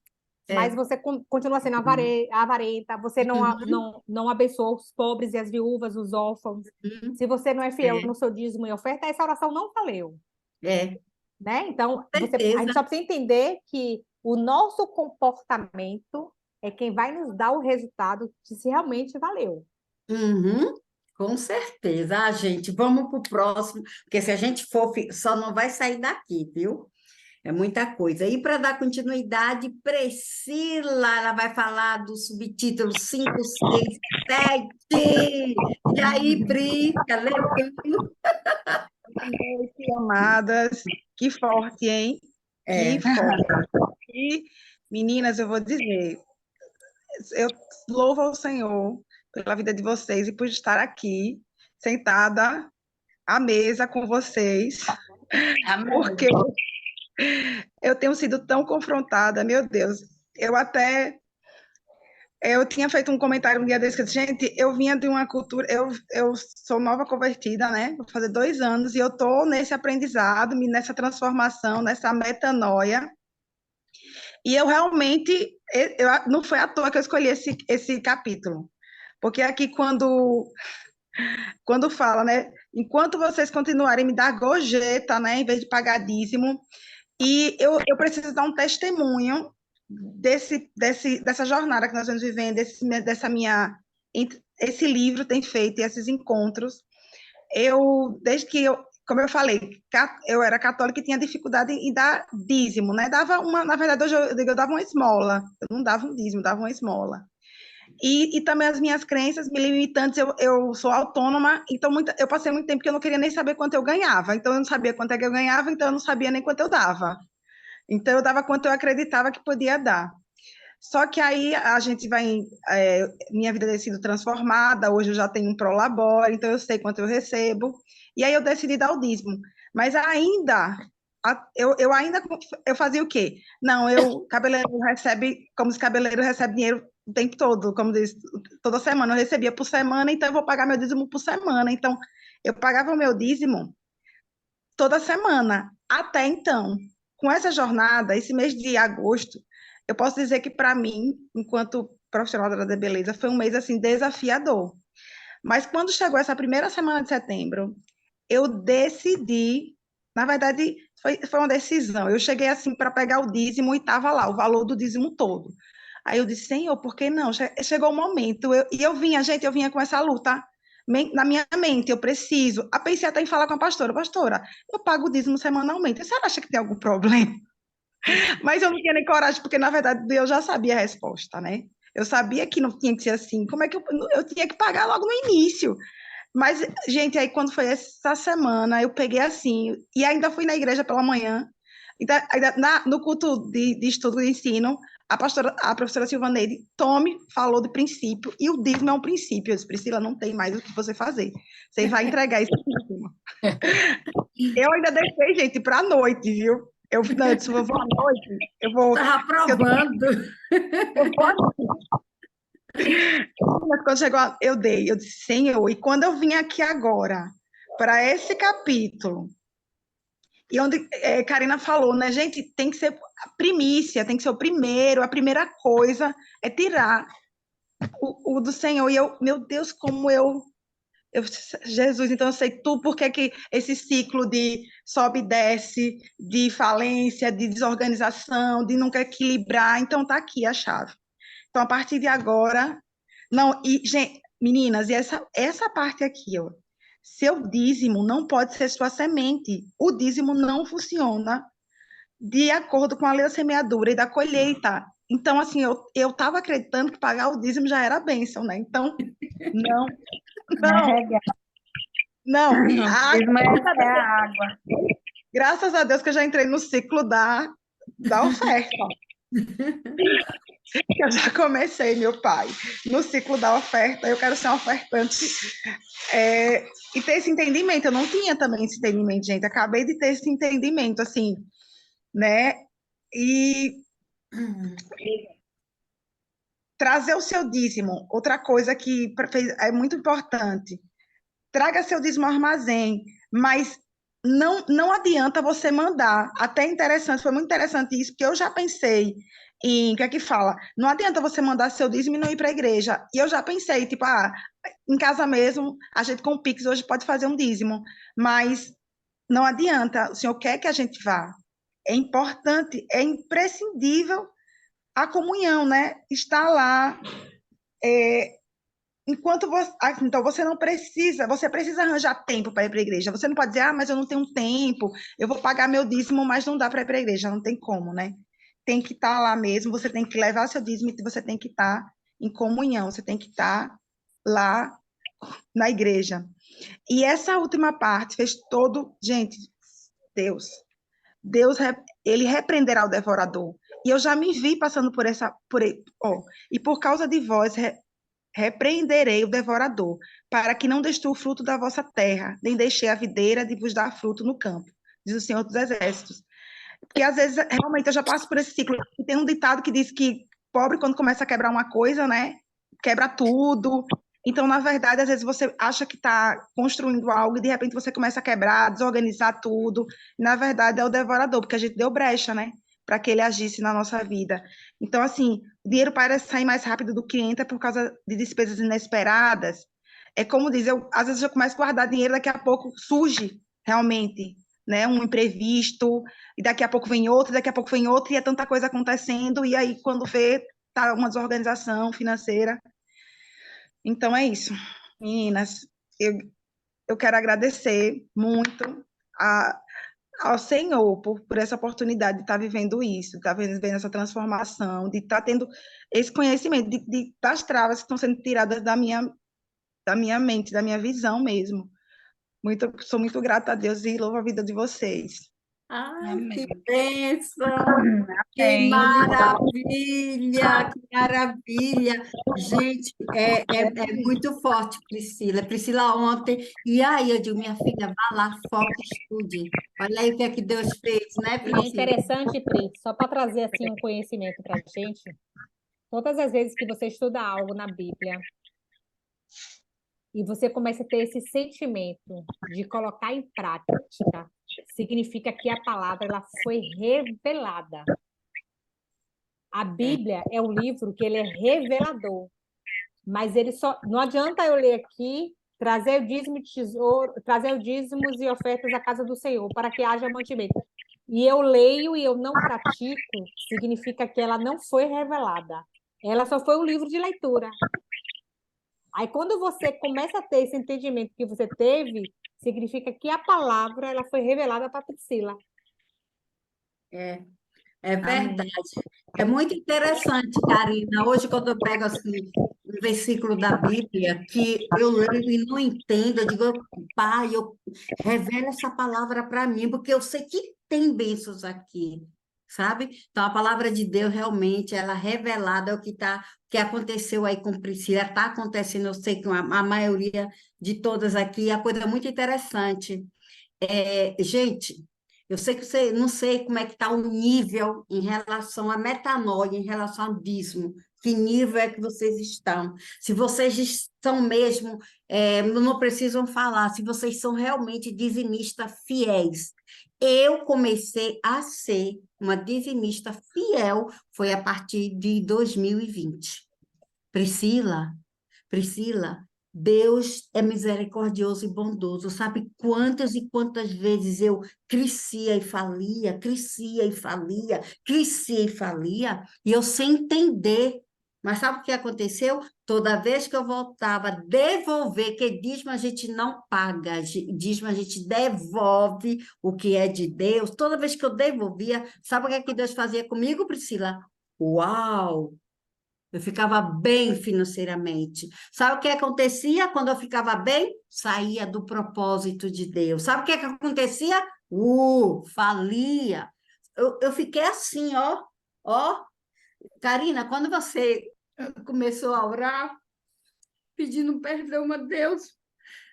mas é. você continua sendo avarenta, você Uhum, não abençoa os pobres e as viúvas, os órfãos. uhum, Se você não é fiel é, no seu dízimo e oferta, essa oração não valeu, é, né? Então, a gente certeza. só precisa entender que o nosso comportamento é quem vai nos dar o resultado de se realmente valeu. Uhum, com certeza. Ah, gente, vamos para o próximo, porque se a gente for, só não vai sair daqui, viu? É muita coisa. E para dar continuidade, Priscila, ela vai falar do subtítulo 5, 6, 7. E aí, Pri, fica legal. Noite, amadas. Que forte, hein? Que É. forte. E, meninas, eu vou dizer, eu louvo ao Senhor pela vida de vocês e por estar aqui, sentada à mesa com vocês, Amém. porque eu tenho sido tão confrontada, meu Deus. Eu tinha feito um comentário um dia desse que eu disse, gente, eu vinha de uma cultura, eu sou nova convertida, né? Vou fazer 2 anos e eu tô nesse aprendizado, nessa transformação, nessa metanoia. E eu realmente, não foi à toa que eu escolhi esse capítulo, porque aqui quando fala, né? Enquanto vocês continuarem me dar gorjeta, né? Em vez de pagar dízimo, e eu preciso dar um testemunho dessa jornada que nós vamos vivendo, esse livro tem feito, e esses encontros. Desde que como eu falei, eu era católica e tinha dificuldade em dar dízimo, né? Na verdade, hoje eu digo, eu dava uma esmola, eu não dava um dízimo, eu dava uma esmola. E também as minhas crenças me limitantes, eu sou autônoma, então eu passei muito tempo que eu não queria nem saber quanto eu ganhava, então eu não sabia quanto é que eu ganhava, então eu não sabia nem quanto eu dava. Então eu dava quanto eu acreditava que podia dar. Só que aí a gente minha vida tem sido transformada, hoje eu já tenho um Prolabore, então eu sei quanto eu recebo, e aí eu decidi dar o dízimo. Mas ainda, eu fazia o quê? Não, cabeleireiro recebe, como os cabeleireiros recebem dinheiro o tempo todo, como diz, toda semana, eu recebia por semana, então eu vou pagar meu dízimo por semana. Então, eu pagava o meu dízimo toda semana, até então. Com essa jornada, esse mês de agosto, eu posso dizer que para mim, enquanto profissional da área da beleza, foi um mês assim desafiador. Mas quando chegou essa primeira semana de setembro, eu decidi, na verdade, foi uma decisão. Eu cheguei assim para pegar o dízimo e estava lá, o valor do dízimo todo. Aí eu disse, Senhor, por que não? Chegou o momento. Eu vinha com essa luta na minha mente, eu preciso. A pensei até em falar com a pastora, pastora, eu pago o dízimo semanalmente. Você acha que tem algum problema? Mas eu não tinha nem coragem, porque na verdade eu já sabia a resposta, né? Eu sabia que não tinha que ser assim. Como é que eu tinha que pagar logo no início? Mas, gente, aí quando foi essa semana, eu peguei assim, e ainda fui na igreja pela manhã, no culto de estudo e ensino, a professora Silvaneide falou de princípio, e o dízimo é um princípio. Eu disse, Priscila, não tem mais o que você fazer. Você vai entregar esse dízimo. Eu ainda deixei, gente, para a noite, viu? Não, eu disse, eu vou à noite, eu vou. Estava Se eu, provando. eu vou à noite. Mas quando chegou, eu disse, Senhor, e quando eu vim aqui agora, para esse capítulo, e onde Karina falou, né, gente, tem que ser a primícia, tem que ser o primeiro, a primeira coisa é tirar o do Senhor. E eu, meu Deus, como eu Jesus, então eu sei tudo porque que esse ciclo de sobe e desce, de falência, de desorganização, de nunca equilibrar, então tá aqui a chave. Então, a partir de agora, não, e, gente, meninas, e essa parte aqui, ó, seu dízimo não pode ser sua semente. O dízimo não funciona de acordo com a lei da semeadura e da colheita. Então, assim, eu estava acreditando que pagar o dízimo já era bênção, né? Então, não, não, É, não. mesmo é a água. Graças a Deus que eu já entrei no ciclo da oferta. Eu já comecei, meu pai, no ciclo da oferta. Eu quero ser uma ofertante e ter esse entendimento. Eu não tinha também esse entendimento, gente. Acabei de ter esse entendimento, assim, né? E trazer o seu dízimo, outra coisa que é muito importante. Traga seu dízimo ao armazém, mas não adianta você mandar. Até interessante, foi muito interessante isso, porque eu já pensei em, o que é que fala? Não adianta você mandar seu dízimo e não ir para a igreja. E eu já pensei, tipo, em casa mesmo, a gente com o Pix hoje pode fazer um dízimo, mas não adianta, o Senhor quer que a gente vá. É importante, é imprescindível a comunhão, né? Estar lá, enquanto você, então você não precisa, você precisa arranjar tempo para ir para a igreja. Você não pode dizer, mas eu não tenho tempo, eu vou pagar meu dízimo, mas não dá para ir para a igreja, não tem como, né? Tem que estar lá mesmo, você tem que levar seu dízimo e você tem que estar em comunhão, você tem que estar lá na igreja. E essa última parte fez todo, gente, Deus, Deus, ele repreenderá o devorador. E eu já me vi passando e por causa de vós, repreenderei o devorador, para que não destrua o fruto da vossa terra, nem deixei a videira de vos dar fruto no campo, diz o Senhor dos Exércitos. Porque às vezes, realmente, eu já passo por esse ciclo. E tem um ditado que diz que pobre, quando começa a quebrar uma coisa, né, quebra tudo. Então, na verdade, às vezes você acha que está construindo algo e de repente você começa a quebrar, desorganizar tudo. E, na verdade, é o devorador, porque a gente deu brecha, né, para que ele agisse na nossa vida. Então, assim, o dinheiro parece sair mais rápido do que entra por causa de despesas inesperadas. É como diz, às vezes eu começo a guardar dinheiro, daqui a pouco surge realmente, né, um imprevisto, e daqui a pouco vem outro, daqui a pouco vem outro, e é tanta coisa acontecendo, e aí quando vê, tá uma desorganização financeira. Então é isso, meninas. Eu quero agradecer muito ao Senhor por essa oportunidade de estar vivendo isso, de estar vivendo essa transformação, de estar tendo esse conhecimento, das travas que estão sendo tiradas da minha mente, da minha visão mesmo. Sou muito grata a Deus e louvo a vida de vocês. Ai, que Amém. bênção! Que Amém. maravilha! Que maravilha! Gente, é muito forte, Priscila. Priscila ontem, e aí eu digo, minha filha, vá lá, foca, estude. Olha aí o que é que Deus fez, né, E é Priscila? interessante, Pri, só para trazer assim um conhecimento para a gente, todas as vezes que você estuda algo na Bíblia e você começa a ter esse sentimento de colocar em prática, significa que a palavra ela foi revelada. A É, Bíblia é um livro que ele é revelador, mas ele só não adianta eu ler aqui trazer o dízimo e tesouro, trazer os dízimos e ofertas à casa do Senhor para que haja mantimento. E eu leio e eu não pratico, significa que ela não foi revelada. Ela só foi um livro de leitura. Aí quando você começa a ter esse entendimento que você teve, significa que a palavra ela foi revelada para Priscila. é, é verdade. Amém. É muito interessante, Karina. Hoje, quando eu pego assim, um versículo da Bíblia que eu leio e não entendo, eu digo, pai, revela essa palavra para mim, porque eu sei que tem bênçãos aqui, sabe? Então, a palavra de Deus realmente, ela revelada é o que aconteceu aí com Priscila, está acontecendo, eu sei que a maioria de todas aqui, é coisa muito interessante. Gente, eu sei que você não sei como é que está o nível em relação à metanoia, em relação ao dízimo. Que nível é que vocês estão? Se vocês estão mesmo, não precisam falar, se vocês são realmente dizimistas fiéis. Eu comecei a ser uma dizimista fiel, foi a partir de 2020. Priscila, Priscila, Deus é misericordioso e bondoso. Sabe quantas e quantas vezes eu crescia e falia, crescia e falia, crescia e falia, e eu sem entender. Mas sabe o que aconteceu? Toda vez que eu voltava a devolver, que dízimo a gente não paga, dízimo a gente devolve o que é de Deus. Toda vez que eu devolvia, sabe o que é que Deus fazia comigo, Priscila? Uau! Eu ficava bem financeiramente. Sabe o que acontecia quando eu ficava bem? Saía do propósito de Deus. Sabe o que acontecia? Falia. Eu fiquei assim, ó. Ó, Karina, quando você começou a orar, pedindo perdão a Deus,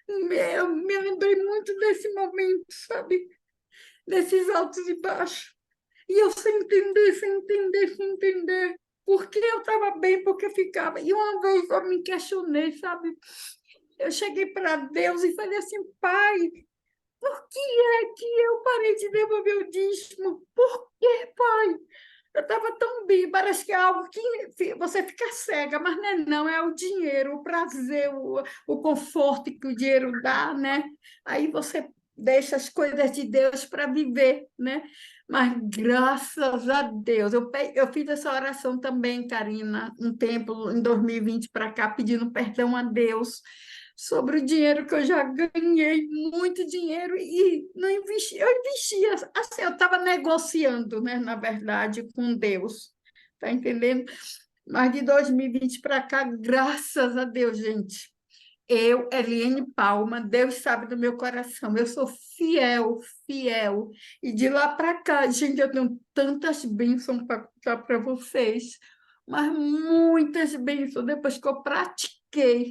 eu me lembrei muito desse momento, sabe? Desses altos e baixos. E eu sem entender, sem entender, sem entender. Porque eu estava bem, porque ficava. E uma vez eu me questionei, sabe? Eu cheguei para Deus e falei assim, Pai, por que é que eu parei de devolver o dízimo? Por que, Pai? Eu estava tão bem, parece que é algo que você fica cega, mas não é o dinheiro, o prazer, o conforto que o dinheiro dá, né? Aí você deixa as coisas de Deus para viver, né? Mas graças a Deus, eu fiz essa oração também, Karina, um tempo, em 2020 para cá, pedindo perdão a Deus sobre o dinheiro que eu já ganhei, muito dinheiro, e não investi, eu investia, assim, eu estava negociando, né, na verdade, com Deus, tá entendendo? Mas de 2020 para cá, graças a Deus, gente, eu, Eliane Palma, Deus sabe do meu coração, eu sou fiel, fiel, e de lá para cá, gente, eu tenho tantas bênçãos para contar para vocês, mas muitas bênçãos depois que eu pratiquei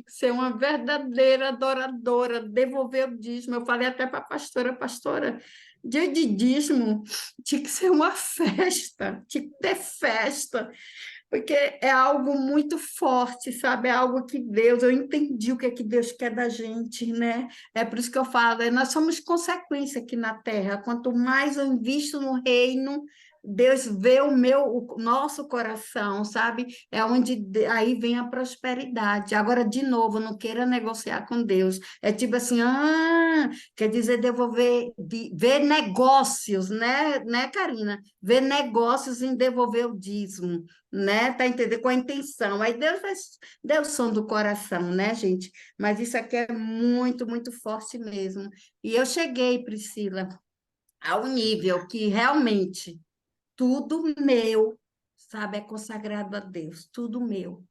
ser uma verdadeira adoradora, devolver o dízimo. Eu falei até para a pastora, pastora, dia de dízimo tinha que ser uma festa, tinha que ter festa, porque é algo muito forte, sabe? É algo que Deus, eu entendi o que é que Deus quer da gente, né? É por isso que eu falo, nós somos consequência aqui na Terra. Quanto mais eu invisto no reino, Deus vê o nosso coração, sabe? É onde aí vem a prosperidade. Agora, de novo, não queira negociar com Deus. É tipo assim, quer dizer devolver, ver negócios, né, Karina? Ver negócios em devolver o dízimo, né? Tá entendendo? Com a intenção. Aí Deus faz, Deus som do coração, né, gente? Mas isso aqui é muito, muito forte mesmo. E eu cheguei, Priscila, ao nível que realmente tudo meu, sabe, é consagrado a Deus, tudo meu,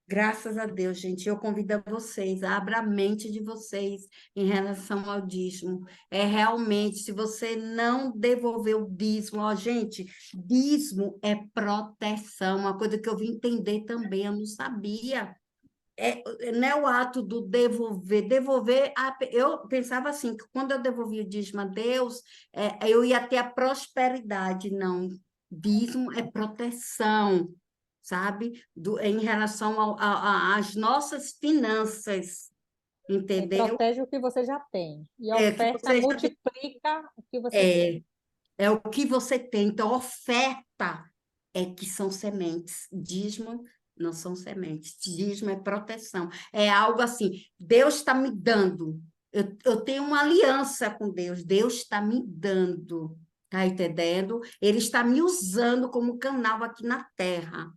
graças a Deus, gente. Eu convido a vocês, abra a mente de vocês em relação ao dízimo. É realmente, se você não devolver o dízimo, ó, gente, dízimo é proteção, uma coisa que eu vim entender também, eu não sabia. Não é o ato do devolver, eu pensava assim, que quando eu devolvia o dízimo a Deus, eu ia ter a prosperidade, não, dízimo é proteção, sabe, em relação às nossas finanças, entendeu? Protege o que você já tem. E a Que oferta você já multiplica o que você tem. é, é o que você tem. Então, oferta é que são sementes. Dízimo não são sementes. Dízimo é proteção. É algo assim, Deus está me dando. Eu tenho uma aliança com Deus. Deus está me dando. Está entendendo? Ele está me usando como canal aqui na terra.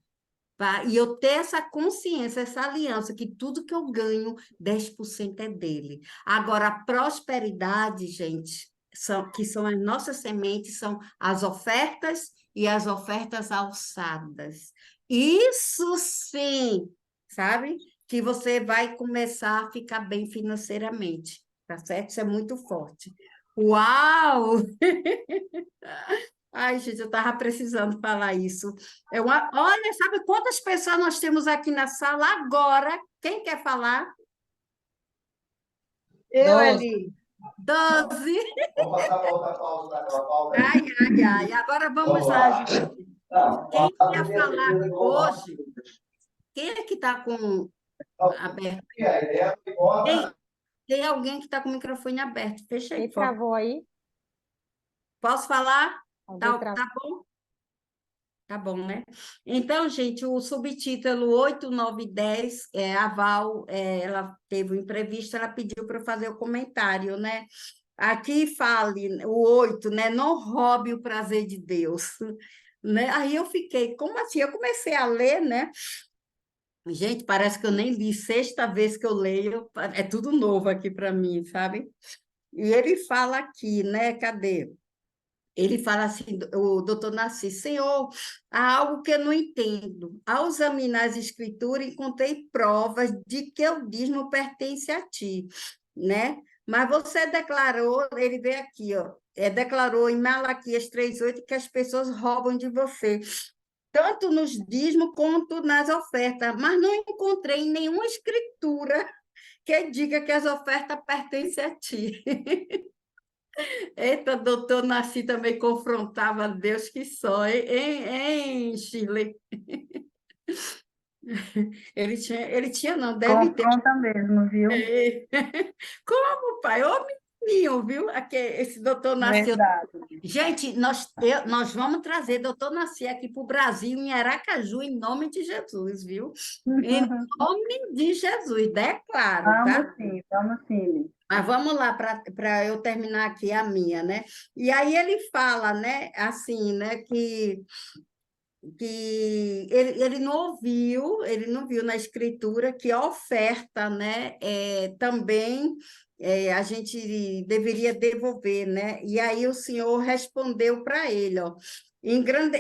Tá? E eu ter essa consciência, essa aliança, que tudo que eu ganho, 10% é dele. Agora, a prosperidade, gente, que são as nossas sementes, são as ofertas e as ofertas alçadas. Isso sim, sabe? Que você vai começar a ficar bem financeiramente, tá certo? Isso é muito forte. Uau! Ai, gente, eu estava precisando falar isso. Olha, sabe quantas pessoas nós temos aqui na sala agora? Quem quer falar? Eu, 12. Eli. 12. Vamos passar para outra pausa daquela pauta. Ai, ai, ai. Agora vamos lá, gente. Quem quer falar hoje? Quem é que está com aberto? Tem alguém que está com o microfone aberto. Fecha aí, Quem por favor. travou aí? Posso falar? Alguém Tá, travou? tá bom? Tá bom, né? Então, gente, o subtítulo 8, 9 e 10, a Val, ela teve um imprevisto, ela pediu para eu fazer o comentário, né? Aqui fale o 8, né? Não roube o prazer de Deus, né? Aí eu fiquei, como assim? Eu comecei a ler, né? Gente, parece que eu nem li, sexta vez que eu leio, é tudo novo aqui para mim, sabe? E ele fala aqui, né? Cadê? Ele fala assim, o doutor Narciso, Senhor, há algo que eu não entendo. Ao examinar as escrituras, encontrei provas de que o dízimo pertence a ti, né? Mas você declarou, ele veio aqui, ó, declarou em Malaquias 3:8 que as pessoas roubam de você, tanto nos dízimos quanto nas ofertas, mas não encontrei nenhuma escritura que diga que as ofertas pertencem a ti. Eita, doutor Nasci também confrontava Deus que só, hein, Shirley? Ele tinha, não, deve ter. Confronta mesmo, viu? É. Como, pai? Ô, menino, viu? Esse doutor Nasci. Verdade. Gente, nós vamos trazer doutor Nasci aqui para o Brasil, em Aracaju, em nome de Jesus, viu? Em nome de Jesus, declaro, tá? Vamos sim. Mas vamos lá para eu terminar aqui a minha, né? E aí ele fala, né, assim, né, que ele não viu na escritura que a oferta, né, também a gente deveria devolver, né? E aí o Senhor respondeu para ele, ó,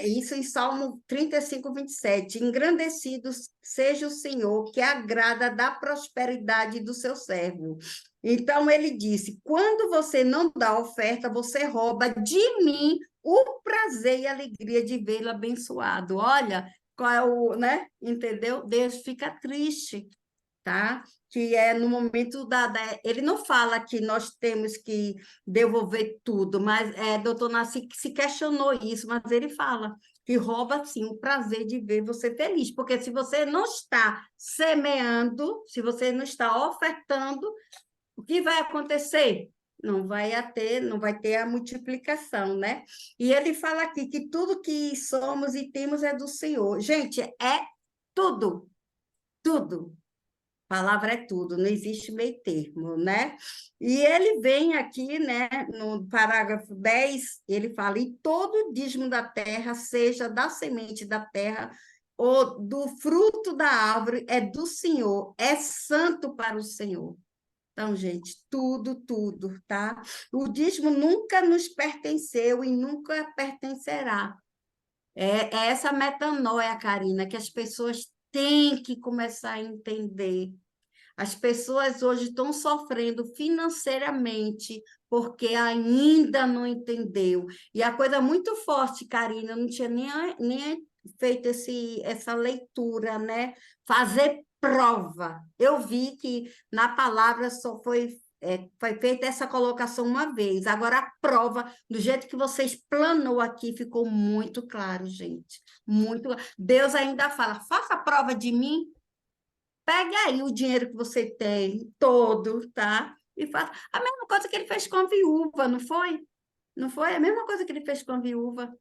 isso em Salmo 35:27, engrandecido seja o Senhor, que agrada da prosperidade do seu servo. Então ele disse: quando você não dá oferta, você rouba de mim o prazer e a alegria de vê-lo abençoado. Olha, qual é o, né? Entendeu? Deus fica triste, tá? Que é no momento Ele não fala que nós temos que devolver tudo, mas doutor Nassi se questionou isso, mas ele fala que rouba, sim, o prazer de ver você feliz, porque se você não está semeando, se você não está ofertando, o que vai acontecer? Não vai ter a multiplicação, né? E ele fala aqui que tudo que somos e temos é do Senhor. Gente, é tudo, tudo. A palavra é tudo, não existe meio termo, né? E ele vem aqui, né, no parágrafo 10, ele fala: e todo dízimo da terra, seja da semente da terra ou do fruto da árvore, é do Senhor, é santo para o Senhor. Então, gente, tudo, tudo, tá? O dízimo nunca nos pertenceu e nunca pertencerá. É essa metanoia, Karina, que as pessoas têm que começar a entender. As pessoas hoje estão sofrendo financeiramente porque ainda não entendeu. E a coisa muito forte, Karina, eu não tinha nem feito essa leitura, né? Fazer prova. Eu vi que na palavra só foi feita essa colocação uma vez. Agora, a prova, do jeito que você explanou aqui, ficou muito claro, gente. Muito. Deus ainda fala: faça a prova de mim. Pegue aí o dinheiro que você tem, todo, tá? E faça a mesma coisa que ele fez com a viúva, não foi? Não foi? A mesma coisa que ele fez com a viúva,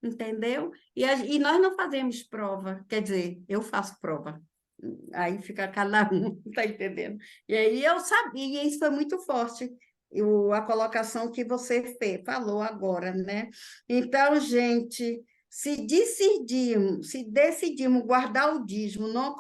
entendeu? E nós não fazemos prova, quer dizer, eu faço prova. Aí fica cada um, tá entendendo? E aí eu sabia, e isso foi muito forte, a colocação que você falou agora, né? Então, gente, se decidimos guardar o dízimo, não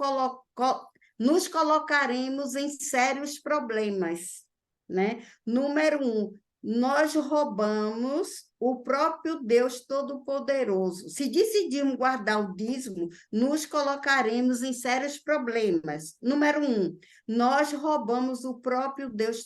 nos colocaremos em sérios problemas, né? Número 1, nós roubamos o próprio Deus Todo-Poderoso. Se decidirmos guardar o dízimo, nos colocaremos em sérios problemas. Número 1, nós roubamos o próprio Deus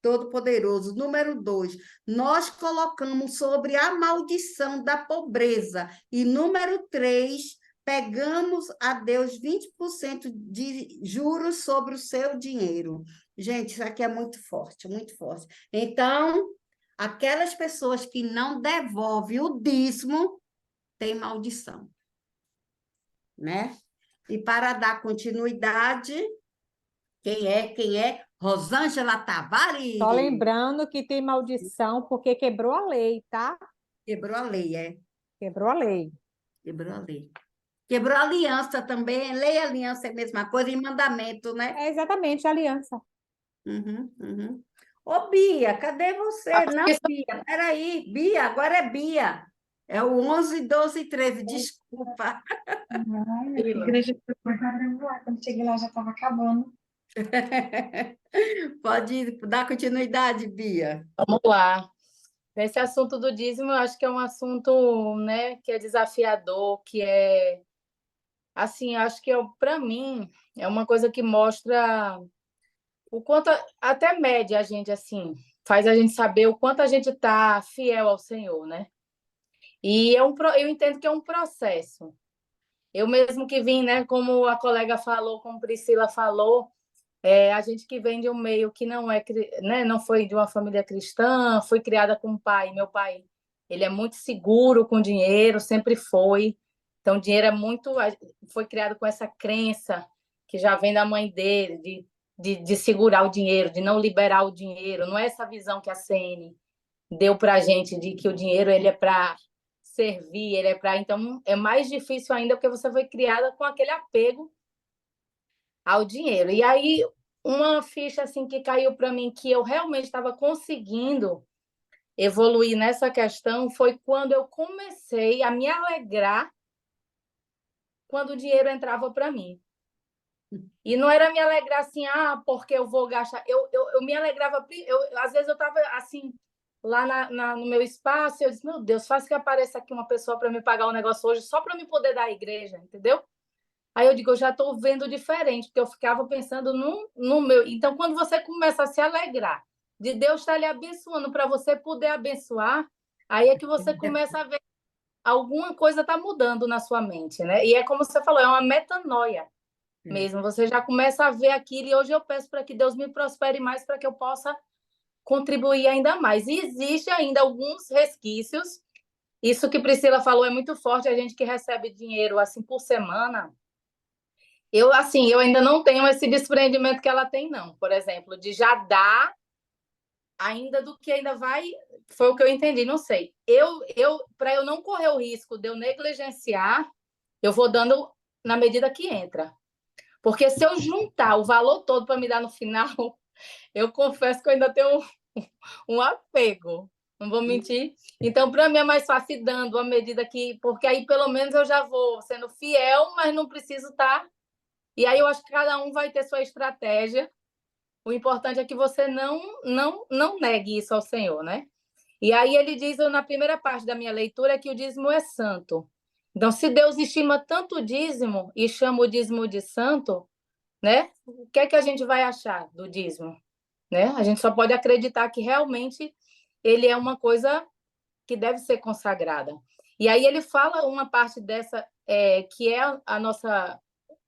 Todo-Poderoso. Número 2, nós colocamos sobre a maldição da pobreza. E número 3, pegamos a Deus 20% de juros sobre o seu dinheiro. Gente, isso aqui é muito forte, muito forte. Então, aquelas pessoas que não devolvem o dízimo têm maldição, né? E para dar continuidade, quem é? Rosângela Só Tavares. lembrando que tem maldição porque quebrou a lei, tá? Quebrou a lei, é. Quebrou a lei. Quebrou ali. Quebrou a aliança também. Lei e aliança é a mesma coisa, e mandamento, né? É exatamente a aliança. Uhum, uhum. Ô, Bia, cadê você? Não, Bia, peraí. Bia, agora é Bia. É o 11, 12 e 13, desculpa. Não, minha igreja foi quadrangular. Quando cheguei lá já estava acabando. Pode dar continuidade, Bia. Vamos lá. Nesse assunto do dízimo, eu acho que é um assunto, né, que é desafiador, que é, assim, acho que para mim é uma coisa que mostra o quanto até mede a gente assim, faz a gente saber o quanto a gente está fiel ao Senhor, né? E eu entendo que é um processo. Eu mesmo que vim, né, como a colega falou, como Priscila falou, a gente que vem de um meio que não é, né, não foi de uma família cristã, foi criada com um pai. Meu pai, ele é muito seguro com dinheiro, sempre foi. Então, dinheiro é muito. Foi criado com essa crença que já vem da mãe dele, de segurar o dinheiro, de não liberar o dinheiro. Não é essa visão que a CN deu para a gente, de que o dinheiro ele é para servir, ele é para. Então, é mais difícil ainda porque você foi criada com aquele apego ao dinheiro. E aí, uma ficha assim que caiu para mim que eu realmente estava conseguindo evoluir nessa questão foi quando eu comecei a me alegrar quando o dinheiro entrava para mim. E não era me alegrar assim, porque eu vou gastar. Eu me alegrava, às vezes eu estava assim, lá no meu espaço, e eu disse, meu Deus, faz que apareça aqui uma pessoa para me pagar um negócio hoje, só para me poder dar à igreja, entendeu? Aí eu digo, eu já estou vendo diferente, porque eu ficava pensando no meu. Então, quando você começa a se alegrar de Deus estar lhe abençoando para você poder abençoar, aí é que você começa a ver alguma coisa está mudando na sua mente, né? E é como você falou, é uma metanoia mesmo. Você já começa a ver aquilo e hoje eu peço para que Deus me prospere mais para que eu possa contribuir ainda mais. E existe ainda alguns resquícios. Isso que Priscila falou é muito forte, a gente que recebe dinheiro assim por semana. Eu ainda não tenho esse desprendimento que ela tem, não. Por exemplo, de já dar ainda do que ainda vai. Foi o que eu entendi, não sei. Para eu não correr o risco de eu negligenciar, eu vou dando na medida que entra. Porque se eu juntar o valor todo para me dar no final, eu confesso que eu ainda tenho um apego. Não vou mentir. Então, para mim é mais fácil ir dando à medida que. Porque aí, pelo menos, eu já vou sendo fiel, mas não preciso estar. E aí eu acho que cada um vai ter sua estratégia. O importante é que você não negue isso ao Senhor, né? E aí ele diz na primeira parte da minha leitura que o dízimo é santo. Então, se Deus estima tanto o dízimo e chama o dízimo de santo, né? O que é que a gente vai achar do dízimo, né? A gente só pode acreditar que realmente ele é uma coisa que deve ser consagrada. E aí ele fala uma parte dessa que é a nossa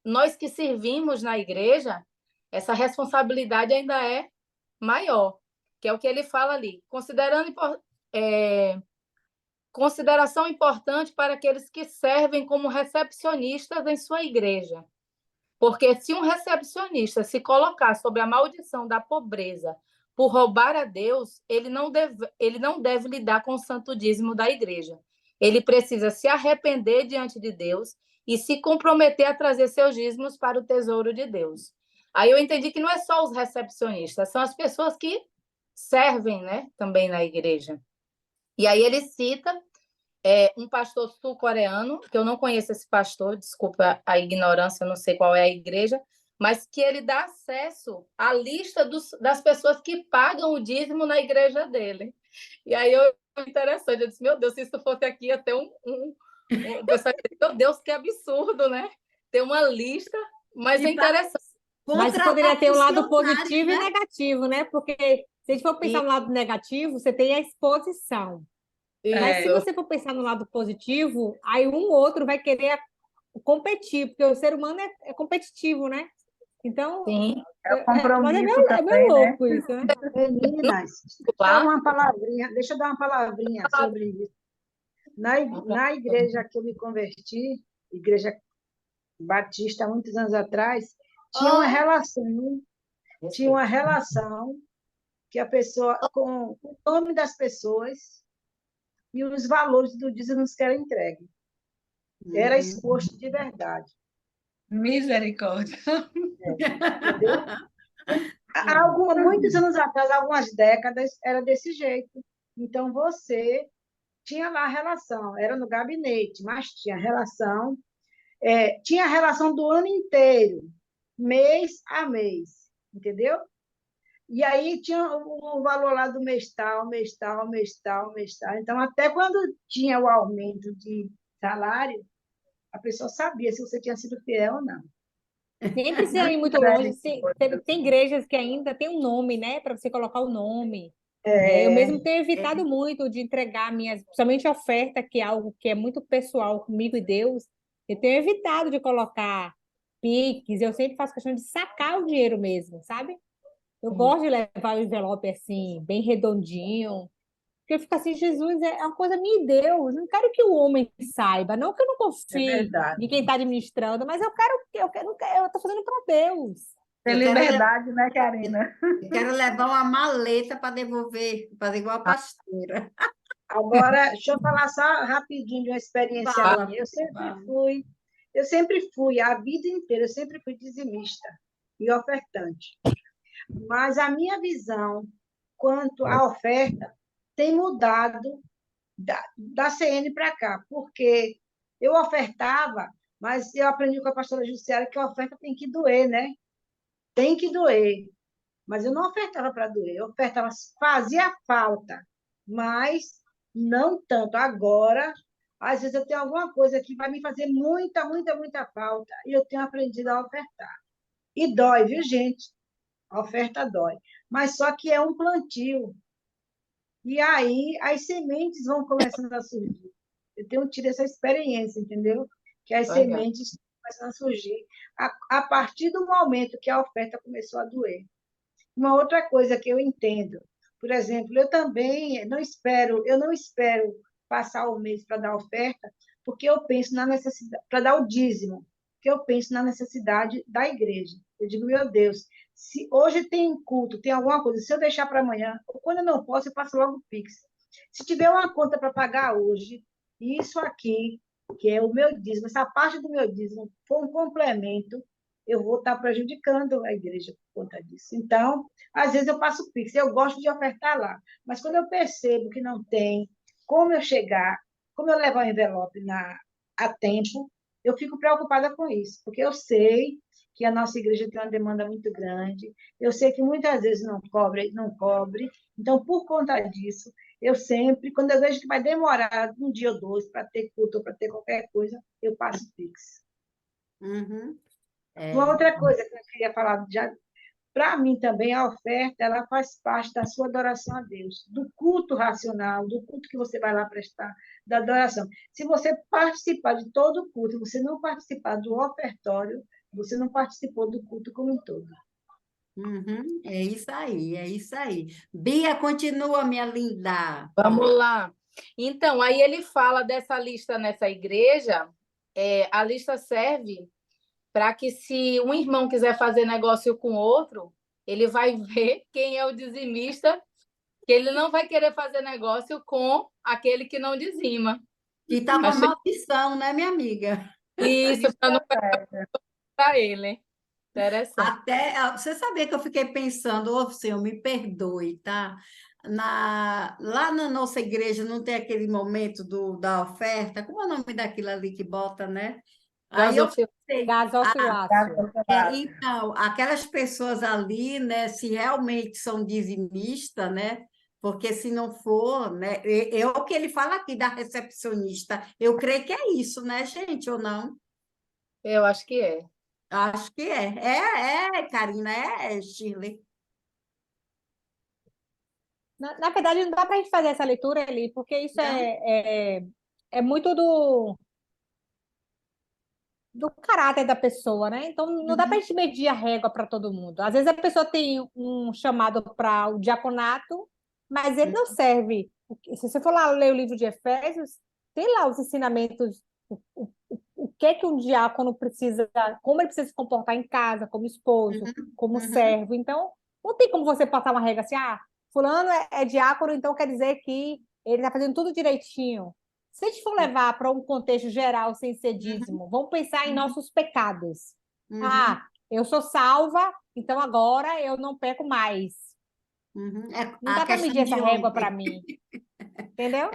nós que servimos na igreja, essa responsabilidade ainda é maior, que é o que ele fala ali, consideração importante para aqueles que servem como recepcionistas em sua igreja. Porque se um recepcionista se colocar sob a maldição da pobreza por roubar a Deus, ele não deve lidar com o santo dízimo da igreja. Ele precisa se arrepender diante de Deus e se comprometer a trazer seus dízimos para o tesouro de Deus. Aí eu entendi que não é só os recepcionistas, são as pessoas que servem, né, também na igreja. E aí ele cita um pastor sul-coreano, que eu não conheço esse pastor, desculpa a ignorância, eu não sei qual é a igreja, mas que ele dá acesso à lista das pessoas que pagam o dízimo na igreja dele. E aí interessante, eu disse, meu Deus, se isso fosse aqui, ia ter um pessoal, meu Deus, que absurdo, né? Ter uma lista, mas é interessante. Mas poderia ter um lado positivo né? e negativo, né? Porque se a gente for pensar no lado negativo, você tem a exposição. Mas se você for pensar no lado positivo, aí um ou outro vai querer competir, porque o ser humano é competitivo, né? Então, Sim. É o compromisso é meio também, né? louco isso, né? Meninas, deixa eu dar uma palavrinha sobre isso. Na igreja que eu me converti, igreja batista, há muitos anos atrás, tinha uma relação que a pessoa, com o nome das pessoas e os valores do dízimo que era entregue. era Uhum. exposto de verdade, Misericórdia. entendeu? Muitos anos atrás, algumas décadas, era desse jeito. Então, você tinha lá a relação, era no gabinete, mas tinha relação do ano inteiro, mês a mês, entendeu? E aí tinha o valor lá do mês tal, mês tal, mês tal, mês tal. Então, até quando tinha o aumento de salário, a pessoa sabia se você tinha sido fiel ou não. Nem precisa ir muito longe. Tem igrejas que ainda tem um nome, né? Para você colocar o nome. Eu mesmo tenho evitado muito de entregar minhas, principalmente oferta, que é algo que é muito pessoal comigo e Deus. Eu tenho evitado de colocar Pix, eu sempre faço questão de sacar o dinheiro mesmo, sabe? Eu gosto de levar o envelope assim, bem redondinho, porque eu fico assim, Jesus, é uma coisa minha e Deus. Não quero que o homem saiba, não que eu não É confie verdade. em quem está administrando, mas eu estou fazendo para Deus. Ter Eu quero, liberdade, né, Karina? eu quero levar uma maleta para devolver, fazer igual a pastora. Agora, deixa eu falar só rapidinho de uma experiência Fala, minha. fala. Eu sempre fui, a vida inteira, eu sempre fui dizimista e ofertante. Mas a minha visão quanto à oferta tem mudado da CN para cá, porque eu ofertava, mas eu aprendi com a pastora Jussiara que a oferta tem que doer, né? Tem que doer. Mas eu não ofertava para doer, eu ofertava, fazia falta, mas não tanto. Agora, às vezes eu tenho alguma coisa que vai me fazer muita, muita, muita falta, e eu tenho aprendido a ofertar. E dói, viu, gente? A oferta dói. Mas só que é um plantio. E aí as sementes vão começando a surgir. Eu tenho tido essa experiência, entendeu? Que as Legal. sementes começam a surgir a partir do momento que a oferta começou a doer. Uma outra coisa que eu entendo, por exemplo, eu não espero passar o mês para dar oferta, porque eu penso na necessidade, para dar o dízimo, porque eu penso na necessidade da igreja. Eu digo, meu Deus, se hoje tem culto, tem alguma coisa, se eu deixar para amanhã, ou quando eu não posso, eu faço logo o Pix. Se tiver uma conta para pagar hoje, isso aqui, que é o meu dízimo, essa parte do meu dízimo, for um complemento, eu vou estar prejudicando a igreja por conta disso. Então, às vezes eu passo Pix, eu gosto de ofertar lá, mas quando eu percebo que não tem como eu chegar, como eu levar o envelope a tempo, eu fico preocupada com isso, porque eu sei que a nossa igreja tem uma demanda muito grande, eu sei que muitas vezes não cobre, então, por conta disso, eu sempre, quando eu vejo que vai demorar um dia ou dois para ter culto ou para ter qualquer coisa, eu passo Pix. Uhum. Uma É. outra coisa que eu queria falar, já para mim também, a oferta ela faz parte da sua adoração a Deus, do culto racional, do culto que você vai lá prestar, da adoração. Se você participar de todo o culto, você não participar do ofertório, você não participou do culto como um todo. Uhum. É isso aí, é isso aí. Bia, continua, minha linda. Vamos lá. Então, aí ele fala dessa lista nessa igreja, a lista serve para que se um irmão quiser fazer negócio com outro, ele vai ver quem é o dizimista, que ele não vai querer fazer negócio com aquele que não dizima. Que tá uma Achei maldição, né, minha amiga? isso para não pegar ele. Interessante. Você sabia que eu fiquei pensando, ô Senhor, me perdoe, tá? Lá na nossa igreja não tem aquele momento da oferta, como é o nome daquilo ali que bota, né? Aí eu Gasofil... pensei, Gasofilácio. então, aquelas pessoas ali, né, se realmente são dizimistas, né? Porque se não for, né? É o que ele fala aqui da recepcionista. Eu creio que é isso, né, gente, ou não? Eu acho que é. Acho que é. Karina, Shirley. Na verdade, não dá para a gente fazer essa leitura ali, porque isso Não? é muito do caráter da pessoa, né? Então, não dá para a Uhum, gente medir a régua para todo mundo. Às vezes a pessoa tem um chamado para o diaconato, mas ele não serve. Se você for lá ler o livro de Efésios, tem lá os ensinamentos, o que é que um diácono precisa, como ele precisa se comportar em casa, como esposo, uhum, como uhum. servo. Então, não tem como você passar uma regra assim, fulano é diácono, então quer dizer que ele está fazendo tudo direitinho. Se a gente for levar para um contexto geral, sem ser dízimo, vamos pensar em nossos pecados. Uhum, Ah, eu sou salva, então agora eu não peco mais. uhum. Não A dá para questão medir essa de régua para ontem. mim, entendeu?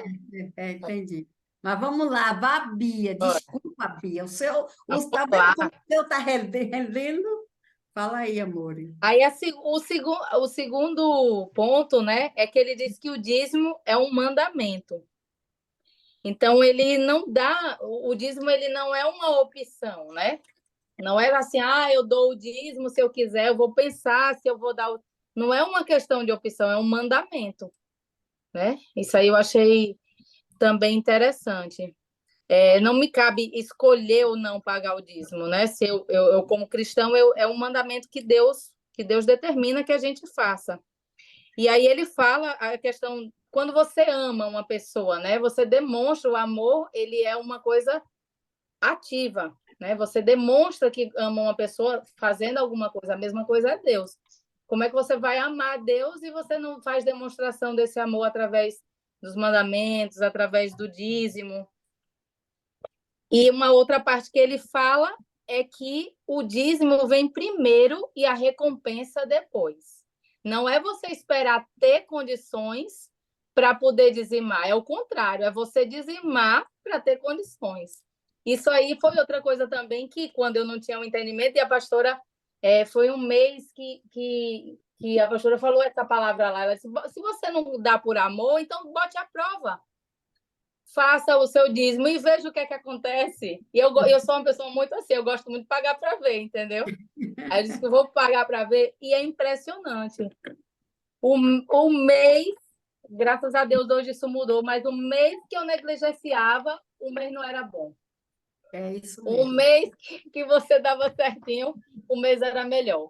Entendi. Mas vamos lá, vá, Bia. Olha, Desculpa, Bia. vamos Tá vendo lá. como o seu está rendendo? Fala aí, amor. Aí o segundo ponto, né, é que ele diz que o dízimo é um mandamento. Então ele não dá, o dízimo ele não é uma opção, né? Não é assim, eu dou o dízimo se eu quiser, eu vou pensar se eu vou dar o... Não é uma questão de opção, é um mandamento, né? Isso aí eu achei também interessante. Não me cabe escolher ou não pagar o dízimo, né? Se eu como cristão, é um mandamento que Deus determina que a gente faça. E aí ele fala a questão, quando você ama uma pessoa, né? Você demonstra o amor, ele é uma coisa ativa, né? Você demonstra que ama uma pessoa fazendo alguma coisa, a mesma coisa é Deus. Como é que você vai amar Deus e você não faz demonstração desse amor através dos mandamentos, através do dízimo? E uma outra parte que ele fala é que o dízimo vem primeiro e a recompensa depois. Não é você esperar ter condições para poder dizimar, é o contrário, é você dizimar para ter condições. Isso aí foi outra coisa também que, quando eu não tinha um entendimento, e a pastora, foi um mês que a pastora falou essa palavra lá. Ela disse: se você não dá por amor, então bote à prova, faça o seu dízimo e veja o que é que acontece. E eu sou uma pessoa muito assim, eu gosto muito de pagar para ver, entendeu? Aí eu disse que eu vou pagar para ver, e é impressionante. O mês, graças a Deus, hoje isso mudou, mas o mês que eu negligenciava, o mês não era bom. É isso O mesmo. mês que você dava certinho, o mês era melhor.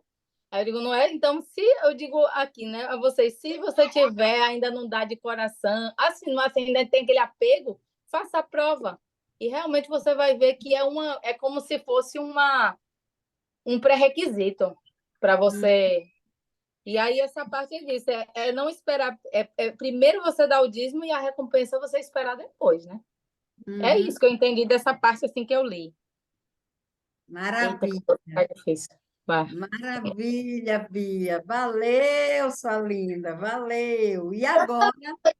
Aí eu digo, não é? Então, se eu digo aqui, né, a vocês, se você tiver, ainda não dá de coração, assim, não, assim, ainda tem aquele apego, faça a prova. E realmente você vai ver que é como se fosse um pré-requisito para você. E aí, essa parte é disso, é não esperar. Primeiro você dá o dízimo e a recompensa você esperar depois, né? É Uhum. isso que eu entendi dessa parte assim que eu li. Eita, que Maravilha. tá difícil. Vai. Maravilha, Bia. Valeu, sua linda. Valeu. E agora?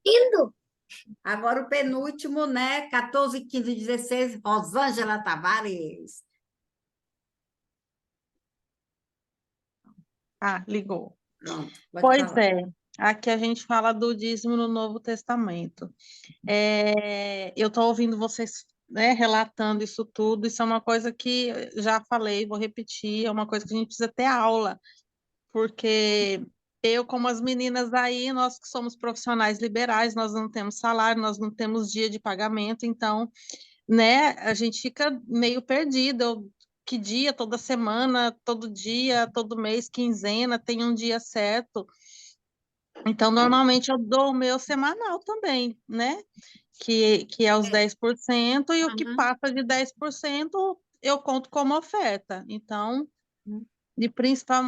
Lindo! Agora o penúltimo, né? 14, 15, 16, Rosângela Tavares. Ah, ligou. Pronto, pode Pois falar. é, aqui a gente fala do dízimo no Novo Testamento. Eu estou ouvindo vocês, né, relatando isso tudo, isso é uma coisa que já falei, vou repetir, é uma coisa que a gente precisa ter aula, porque eu, como as meninas aí, nós que somos profissionais liberais, nós não temos salário, nós não temos dia de pagamento, então, né, a gente fica meio perdido. Que dia, toda semana, todo dia, todo mês, quinzena, tem um dia certo. Então, normalmente eu dou o meu semanal também, né? Que é os 10%, e o que Uhum. passa de 10% eu conto como oferta. Então,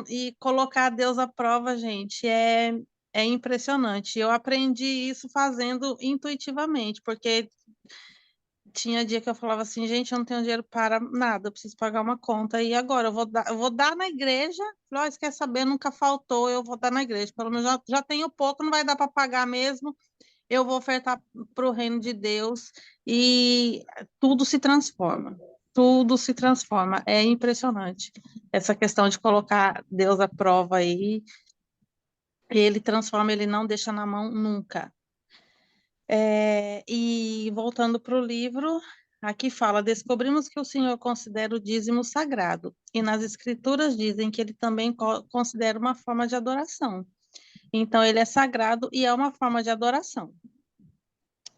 e colocar Deus à prova, gente, é impressionante. Eu aprendi isso fazendo intuitivamente, porque tinha dia que eu falava assim, gente, eu não tenho dinheiro para nada, eu preciso pagar uma conta, e agora eu vou dar na igreja. Falei, ó, você quer saber, nunca faltou, eu vou dar na igreja, pelo menos já tenho pouco, não vai dar para pagar mesmo, eu vou ofertar para o reino de Deus, e tudo se transforma. Tudo se transforma, é impressionante. Essa questão de colocar Deus à prova aí, ele transforma, ele não deixa na mão nunca. E voltando para o livro, aqui fala: descobrimos que o Senhor considera o dízimo sagrado, e nas Escrituras dizem que ele também considera uma forma de adoração. Então, ele é sagrado e é uma forma de adoração.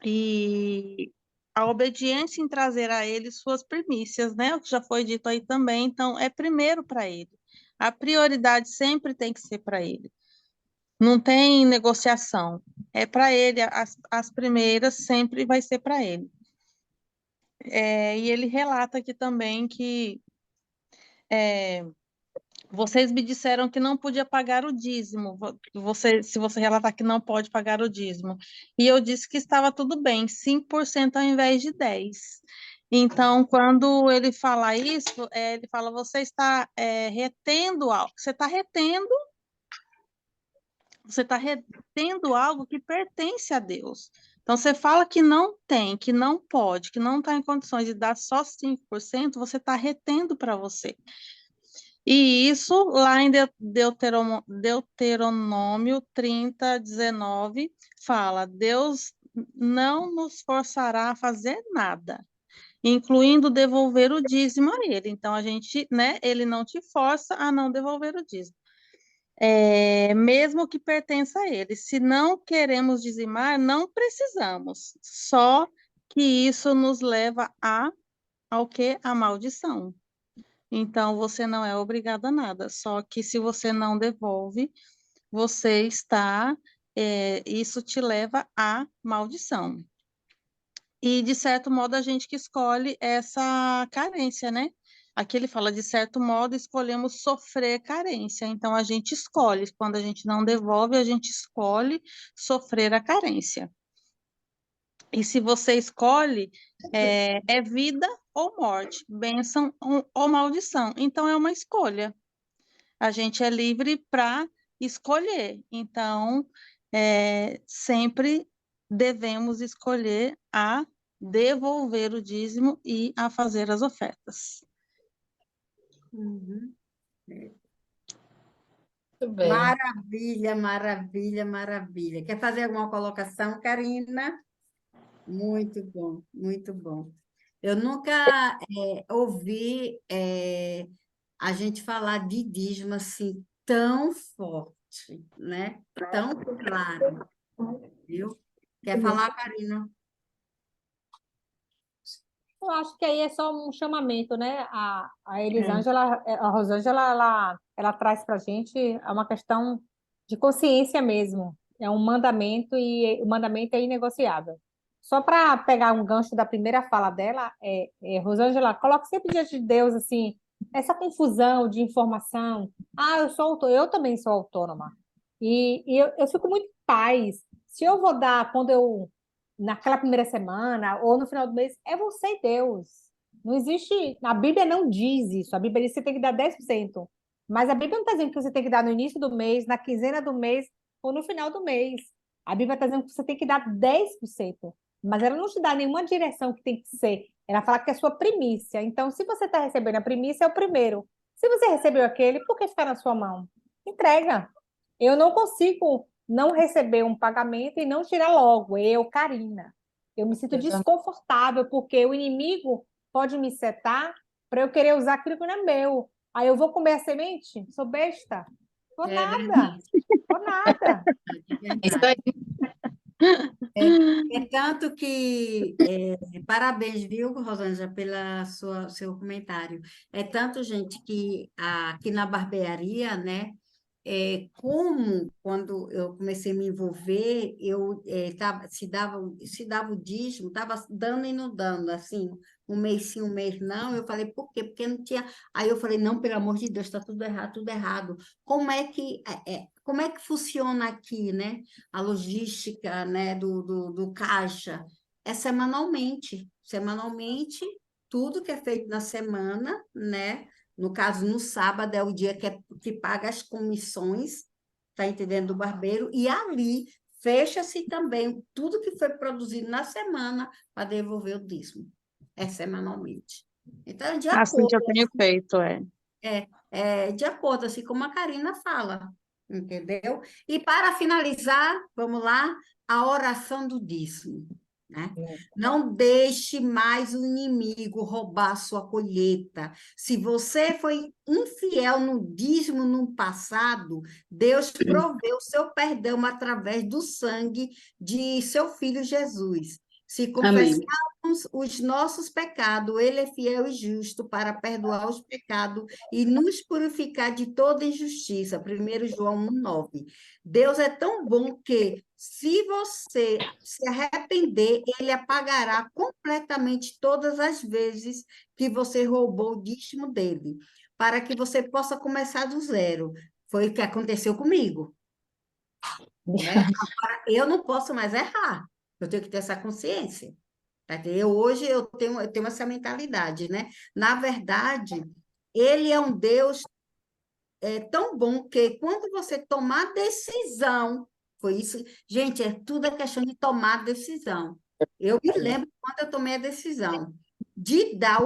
E a obediência em trazer a ele suas primícias, né? O que já foi dito aí também. Então, é primeiro para ele. A prioridade sempre tem que ser para ele. Não tem negociação. É para ele, as primeiras sempre vai ser para ele. E ele relata aqui também que Vocês me disseram que não podia pagar o dízimo. Se você relatar que não pode pagar o dízimo. E eu disse que estava tudo bem, 5% ao invés de 10%. Então, quando ele fala isso, ele fala, você está retendo algo. Você está retendo algo que pertence a Deus. Então, você fala que não tem, que não pode, que não está em condições de dar só 5%, você está retendo para você. E isso lá em Deuteronômio 30:19 fala: Deus não nos forçará a fazer nada, incluindo devolver o dízimo a ele. Então, a gente, né, ele não te força a não devolver o dízimo. Mesmo que pertença a ele. Se não queremos dizimar, não precisamos. Só que isso nos leva ao quê? A maldição. Então, você não é obrigado a nada. Só que se você não devolve, isso te leva à maldição. E, de certo modo, a gente que escolhe essa carência, né? Aqui ele fala, de certo modo, escolhemos sofrer carência. Então, a gente escolhe. Quando a gente não devolve, a gente escolhe sofrer a carência. E se você escolhe, é vida ou morte, bênção ou maldição. Então, é uma escolha. A gente é livre para escolher. Então, sempre devemos escolher a devolver o dízimo e a fazer as ofertas. Uhum. Muito bem. Maravilha, maravilha, maravilha. Quer fazer alguma colocação, Karina? Muito bom, muito bom. Eu nunca ouvi a gente falar de dízimo assim tão forte, né? Tão claro, viu? Quer falar, Karina? Eu acho que aí é só um chamamento, né? A Elisângela, a Rosângela, ela traz para a gente uma questão de consciência mesmo. É um mandamento e o mandamento é inegociável. Só para pegar um gancho da primeira fala dela, Rosângela, coloque sempre diante de Deus assim essa confusão de informação. Ah, eu também sou autônoma. E eu fico muito em paz. Se eu vou dar, quando eu naquela primeira semana ou no final do mês, é você e Deus. Não existe. A Bíblia não diz isso. A Bíblia diz que você tem que dar 10%. Mas a Bíblia não está dizendo que você tem que dar no início do mês, na quinzena do mês ou no final do mês. A Bíblia está dizendo que você tem que dar 10%. Mas ela não te dá nenhuma direção que tem que ser. Ela fala que é a sua primícia. Então, se você está recebendo a primícia, é o primeiro. Se você recebeu aquele, por que ficar na sua mão? Entrega. Eu não consigo não receber um pagamento e não tirar logo. Eu, Karina. Eu me sinto desconfortável porque o inimigo pode me setar para eu querer usar aquilo que não é meu. Aí eu vou comer a semente? Sou besta? Vou nada. Verdade. Vou nada. Isso aí. Tanto que, parabéns, viu, Rosângela, pela seu comentário. É tanto, gente, que aqui na barbearia, né, como quando eu comecei a me envolver, se dava o dízimo, estava dando e não dando, assim, um mês sim, um mês não. Eu falei, por quê? Porque não tinha. Aí eu falei, não, pelo amor de Deus, está tudo errado, tudo errado. Como é que funciona aqui, né? A logística, né, do caixa? É semanalmente. Semanalmente, tudo que é feito na semana, né? No caso, no sábado é o dia que paga as comissões, tá entendendo, do barbeiro, e ali fecha-se também tudo que foi produzido na semana para devolver o dízimo. É semanalmente. Então, de Assim que acordo, eu tenho feito, de acordo, assim como a Karina fala, entendeu? E para finalizar, vamos lá, a oração do dízimo. Né? Não deixe mais o inimigo roubar sua colheita. Se você foi infiel no dízimo no passado, Deus proveu seu perdão através do sangue de seu filho Jesus. Se confessarmos os nossos pecados, Ele é fiel e justo para perdoar os pecados e nos purificar de toda injustiça. 1 João 1,9. Deus é tão bom que, se você se arrepender, Ele apagará completamente todas as vezes que você roubou o dízimo dele. para que você possa começar do zero. Foi o que aconteceu comigo, né? Agora, eu não posso mais errar. Eu tenho que ter essa consciência. Tá entendendo? Hoje eu tenho essa mentalidade, né? Na verdade, ele é um Deus tão bom que quando você tomar decisão, foi isso, gente, tudo é questão de tomar decisão. Eu me lembro quando eu tomei a decisão de dar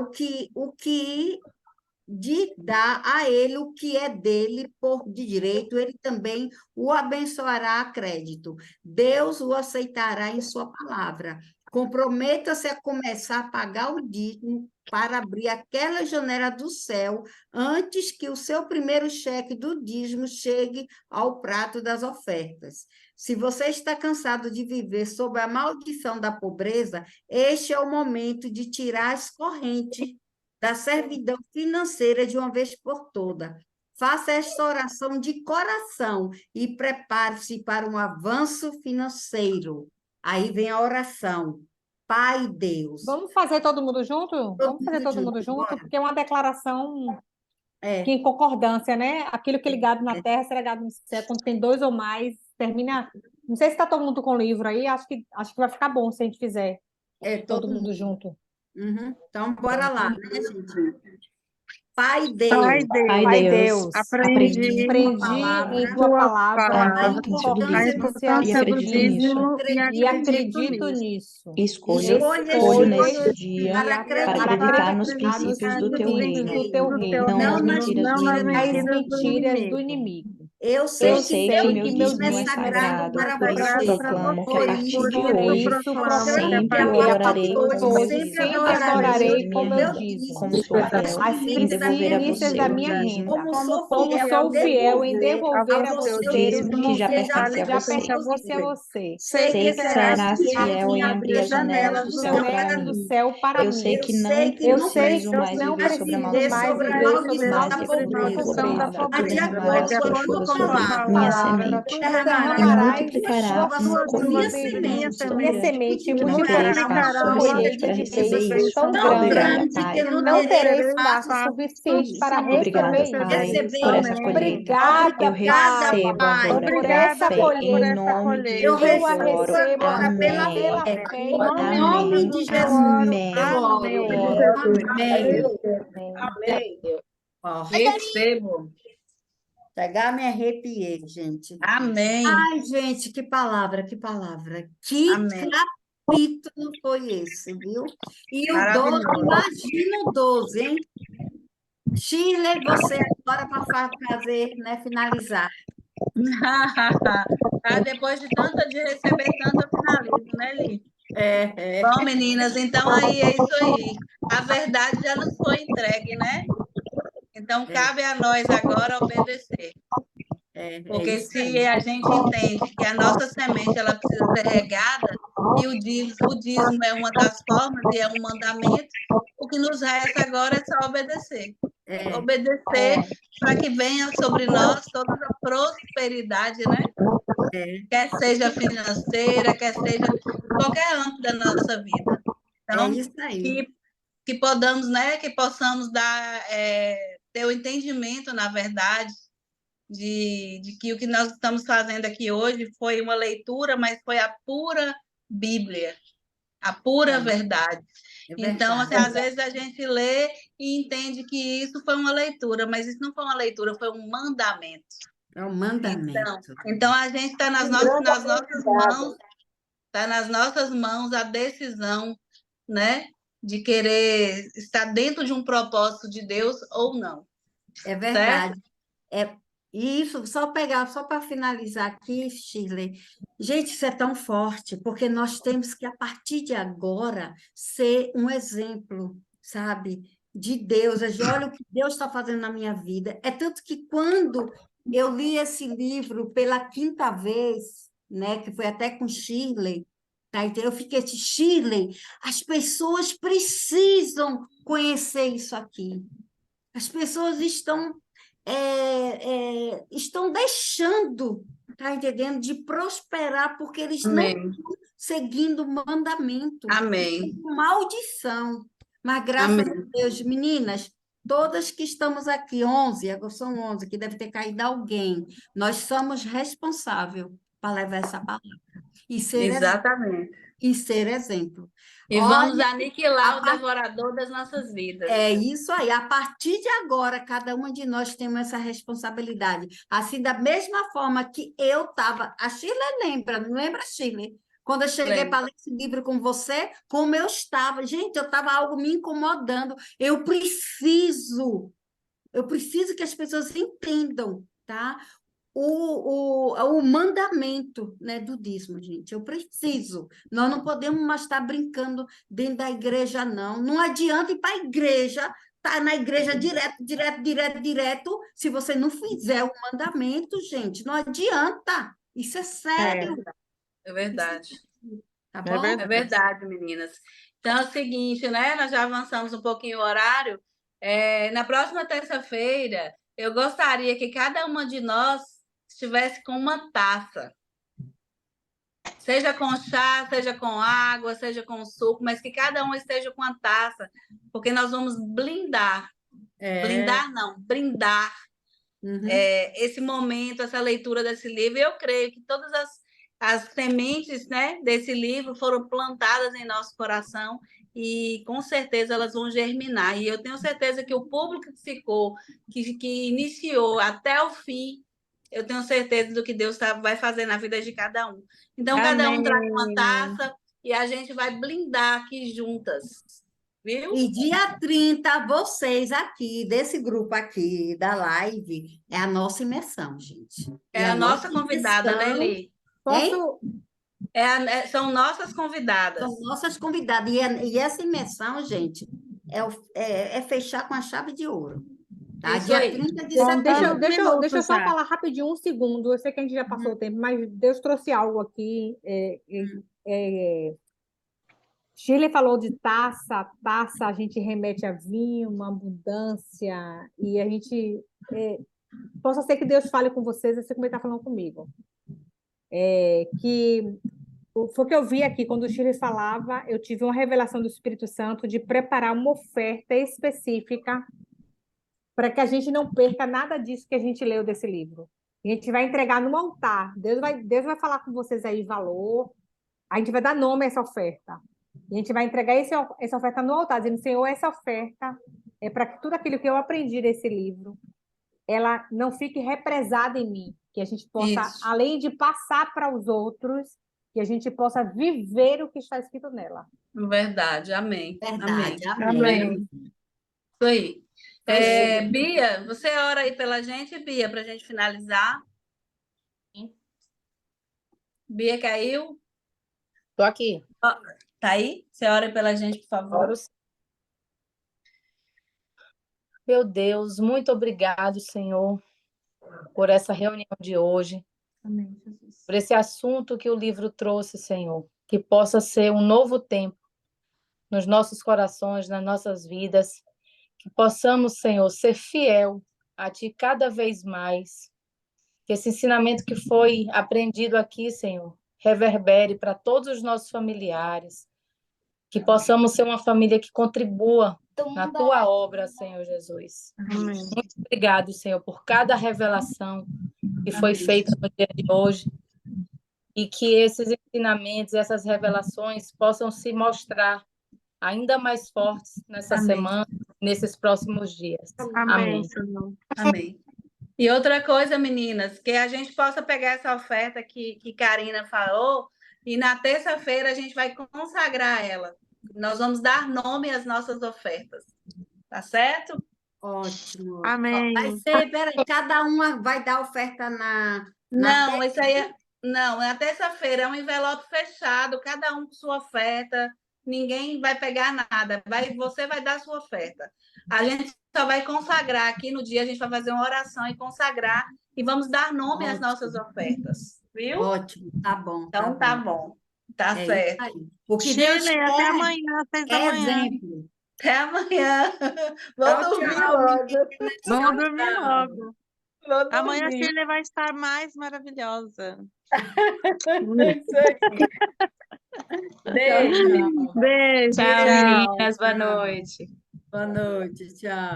de dar a ele o que é dele de direito, ele também o abençoará a crédito. Deus o aceitará em sua palavra. Comprometa-se a começar a pagar o dízimo para abrir aquela janela do céu antes que o seu primeiro cheque do dízimo chegue ao prato das ofertas. Se você está cansado de viver sob a maldição da pobreza, este é o momento de tirar as correntes da servidão financeira de uma vez por toda. Faça esta oração de coração e prepare-se para um avanço financeiro. Aí vem a oração. Pai Deus. Vamos fazer todo mundo junto? Vamos fazer todo mundo junto, bora. porque é uma declaração É, que em concordância, né? Aquilo que é ligado na terra será ligado no céu. Quando tem dois ou mais, termina. Não sei se está todo mundo com o livro aí, acho que vai ficar bom se a gente fizer todo mundo junto. Uhum. Então, bora lá, né, gente? Pai Deus. Pai Pai Pai Deus, Deus, aprendi aprendi em tua palavra a a importância do a dízimo importância do acredito nisso. dízimo e acredito nisso. Escolho Escolha hoje, este nesse dia dia, para para acreditar acreditar nos acreditar princípios do teu reino, do teu reino, não nas mentiras do nas as inimigo. mentiras do inimigo. Eu sei Eu que sei meu que meu dízimo dízimo é sagrado sagrado, para por isso você. proclamo que a Por partir de Por hoje isso, prometo sempre a eu partir adorarei de com hoje, o meu hoje sempre dízimo, sempre as adorarei primícias adorarei de com minha meu meu renda, dízimo, como dízimo, sou as fiel as em devolver a primícias você, da ó minha dízimo, renda, como sou como fiel sou em fiel em devolver devolver a ao você seu o dízimo que já dízimo pertence que a já você. pertence a você. Sei Sei que que serás serás fiel fiel em em abrir abrir as as janelas janelas do do céu céu para para Janelas do mim. mim. céu para Eu sei mim. que Sei não que Eu não sei preciso que mais preciso não viver mais sobre a preciso viver mais sobre maldição, a viver sob maldição mas da é maldição fruto da da tua pobreza. palavra. pobreza. Tu Mas de derramarás acordo as com tuas a tua chuvas De sobre acordo com a minha palavra, palavra, semente tu e derramarás derramarás multiplicará chuvas uma sobre chuva minha colheita semente. tão minha grande semente E que não multiplicará terei multiplicará espaço uma uma suficiente colheita para de receber bênçãos isso. tão tão grande Obrigada, grande que Pai. eu não não terei terei espaço espaço suficiente para suficiente Obrigada, receber para isso. Pai, receber por essa isso. colheita. Obrigada, Eu Obrigada, Pai, recebo Pai. agora por pela essa fé, em colheita. nome de Eu Eu a Jesus eu recebo oro. recebo agora agora pela Amém. pela fé. fé, Em nome Amém. de Jesus eu Amém. oro. Amém. Amém. Amém. Ó, Recebo. pegar, me arrepiei, gente. Amém. Ai, gente, que palavra, que palavra. Que Amém. capítulo foi esse, viu? E o 12, Maravilhoso. imagina o 12, hein? Shirley, você agora para fazer, né, finalizar. Depois de receber tanto, eu finalizo, né, Li? É. Bom, meninas, então aí é isso aí. A verdade já nos foi entregue, né? Então, cabe a nós agora obedecer. Porque Isso se aí. a gente entende que a nossa semente ela precisa ser regada, e o dízimo é uma das formas e é um mandamento, o que nos resta agora é só obedecer. Obedecer para que venha sobre nós toda a prosperidade, né? Quer seja financeira, quer seja qualquer âmbito da nossa vida. Então, isso aí. que podamos, né? Que possamos dar, ter o entendimento, na verdade, de que o que nós estamos fazendo aqui hoje foi uma leitura, mas foi a pura Bíblia, a pura verdade. Então, assim, às vezes a gente lê e entende que isso foi uma leitura, mas isso não foi uma leitura, foi um mandamento. É um mandamento. Então a gente está nas nossas mãos, está nas nossas mãos a decisão, né, de querer estar dentro de um propósito de Deus ou não. É verdade. Isso, só para finalizar aqui, Shirley. Gente, isso é tão forte, porque nós temos que, a partir de agora, ser um exemplo, sabe, de Deus. Olha o que Deus está fazendo na minha vida. É tanto que quando eu li esse livro pela quinta vez, né, que foi até com Shirley, tá? Então, eu fiquei assim, Shirley, as pessoas precisam conhecer isso aqui. As pessoas estão deixando, tá entendendo, de prosperar porque eles não estão seguindo o mandamento. Amém. Maldição. Mas graças a Deus, meninas, todas que estamos aqui, 11, agora são 11, que deve ter caído alguém, nós somos responsáveis para levar essa palavra e ser exemplo. Exatamente. E ser exemplo. E vamos Olha, aniquilar a o devorador das nossas vidas. é isso aí. A partir de agora, cada uma de nós temos essa responsabilidade. Assim, da mesma forma que eu estava. A Shirley lembra, não lembra, Shirley? Quando eu cheguei Lembro. para ler esse livro com você, como eu estava. Gente, eu estava algo me incomodando. Eu preciso que as pessoas entendam, tá? O mandamento, né, do dízimo, gente. Eu preciso. Nós não podemos mais estar brincando dentro da igreja, não. Não adianta ir para a igreja, estar na igreja direto, se você não fizer o mandamento, gente. Não adianta. Isso é sério. É verdade. Tá É bom? verdade. É verdade, meninas. Então é o seguinte, né? Nós já avançamos um pouquinho o horário. Na próxima terça-feira, eu gostaria que cada uma de nós estivesse com uma taça. Seja com chá, seja com água, seja com suco, mas que cada um esteja com uma taça, porque nós vamos blindar. Blindar não, brindar Uhum. esse momento, essa leitura desse livro. Eu creio que todas as sementes, né, desse livro foram plantadas em nosso coração e com certeza elas vão germinar. E eu tenho certeza que o público que ficou, que iniciou até o fim, eu tenho certeza do que Deus vai fazer na vida de cada um. Então, cada um traz uma taça e a gente vai blindar aqui juntas. Viu? E dia 30, vocês aqui, desse grupo aqui, da live, é a nossa imersão, gente. É a nossa convidada, né, imersão, Li? Posso, São nossas convidadas. são nossas convidadas. E essa imersão, gente, é fechar com a chave de ouro. Tá? Isso Dia aí. 30 de Bom, setembro. deixa eu só já. falar rapidinho, um segundo. Eu sei que a gente já passou o tempo, mas Deus trouxe algo aqui. Shirley falou de taça, a gente remete a vinho, uma abundância, e a gente. Possa ser que Deus fale com vocês, assim como ele está falando comigo. Foi o que eu vi aqui, quando o Shirley falava, eu tive uma revelação do Espírito Santo de preparar uma oferta específica para que a gente não perca nada disso que a gente leu desse livro. A gente vai entregar no altar. Deus vai falar com vocês aí valor. A gente vai dar nome a essa oferta. E a gente vai entregar essa oferta no altar, dizendo, Senhor, essa oferta é para que tudo aquilo que eu aprendi desse livro, ela não fique represada em mim. Que a gente possa, Isso. além de passar para os outros, que a gente possa viver o que está escrito nela. Verdade, amém. Verdade, amém. Amém. Isso aí. Amém. Bia, você ora aí pela gente, Bia, para a gente finalizar. Bia caiu? Estou aqui. Tá aí? Você ora aí pela gente, por favor. Oro. Meu Deus, muito obrigado, Senhor, por essa reunião de hoje, Amém, Jesus. por esse assunto que o livro trouxe, Senhor, que possa ser um novo tempo nos nossos corações, nas nossas vidas, que possamos, Senhor, ser fiel a Ti cada vez mais, que esse ensinamento que foi aprendido aqui, Senhor, reverbere para todos os nossos familiares, que possamos ser uma família que contribua na Tua obra, Senhor Jesus. Amém. Muito obrigado, Senhor, por cada revelação que foi feita no dia de hoje e que esses ensinamentos, essas revelações possam se mostrar ainda mais fortes nessa Amém. semana, nesses próximos dias. Amém, Senhor. Amém. E outra coisa, meninas, que a gente possa pegar essa oferta que Karina falou e na terça-feira a gente vai consagrar ela. Nós vamos dar nome às nossas ofertas. Tá certo? Ótimo. Amém. Vai ser, peraí, cada uma vai dar oferta na Não, isso aí não, é a terça-feira, é um envelope fechado, cada um com sua oferta, ninguém vai pegar nada, você vai dar sua oferta. A gente só vai consagrar aqui no dia, a gente vai fazer uma oração e consagrar e vamos dar nome às Ótimo. nossas ofertas, viu? Ótimo, tá bom. Então tá bom, tá É certo. isso aí. O que Deus Shirley, até quer amanhã, 6 da é manhã. exemplo. Até amanhã. Vou Tchau, dormir tchau, logo. Vamos dormir logo. Vou dormir. Amanhã a Shirley vai estar mais maravilhosa. Isso aí. Beijo. Beijo. Tchau, Tchau, meninas. Boa tchau. noite. Boa noite, tchau.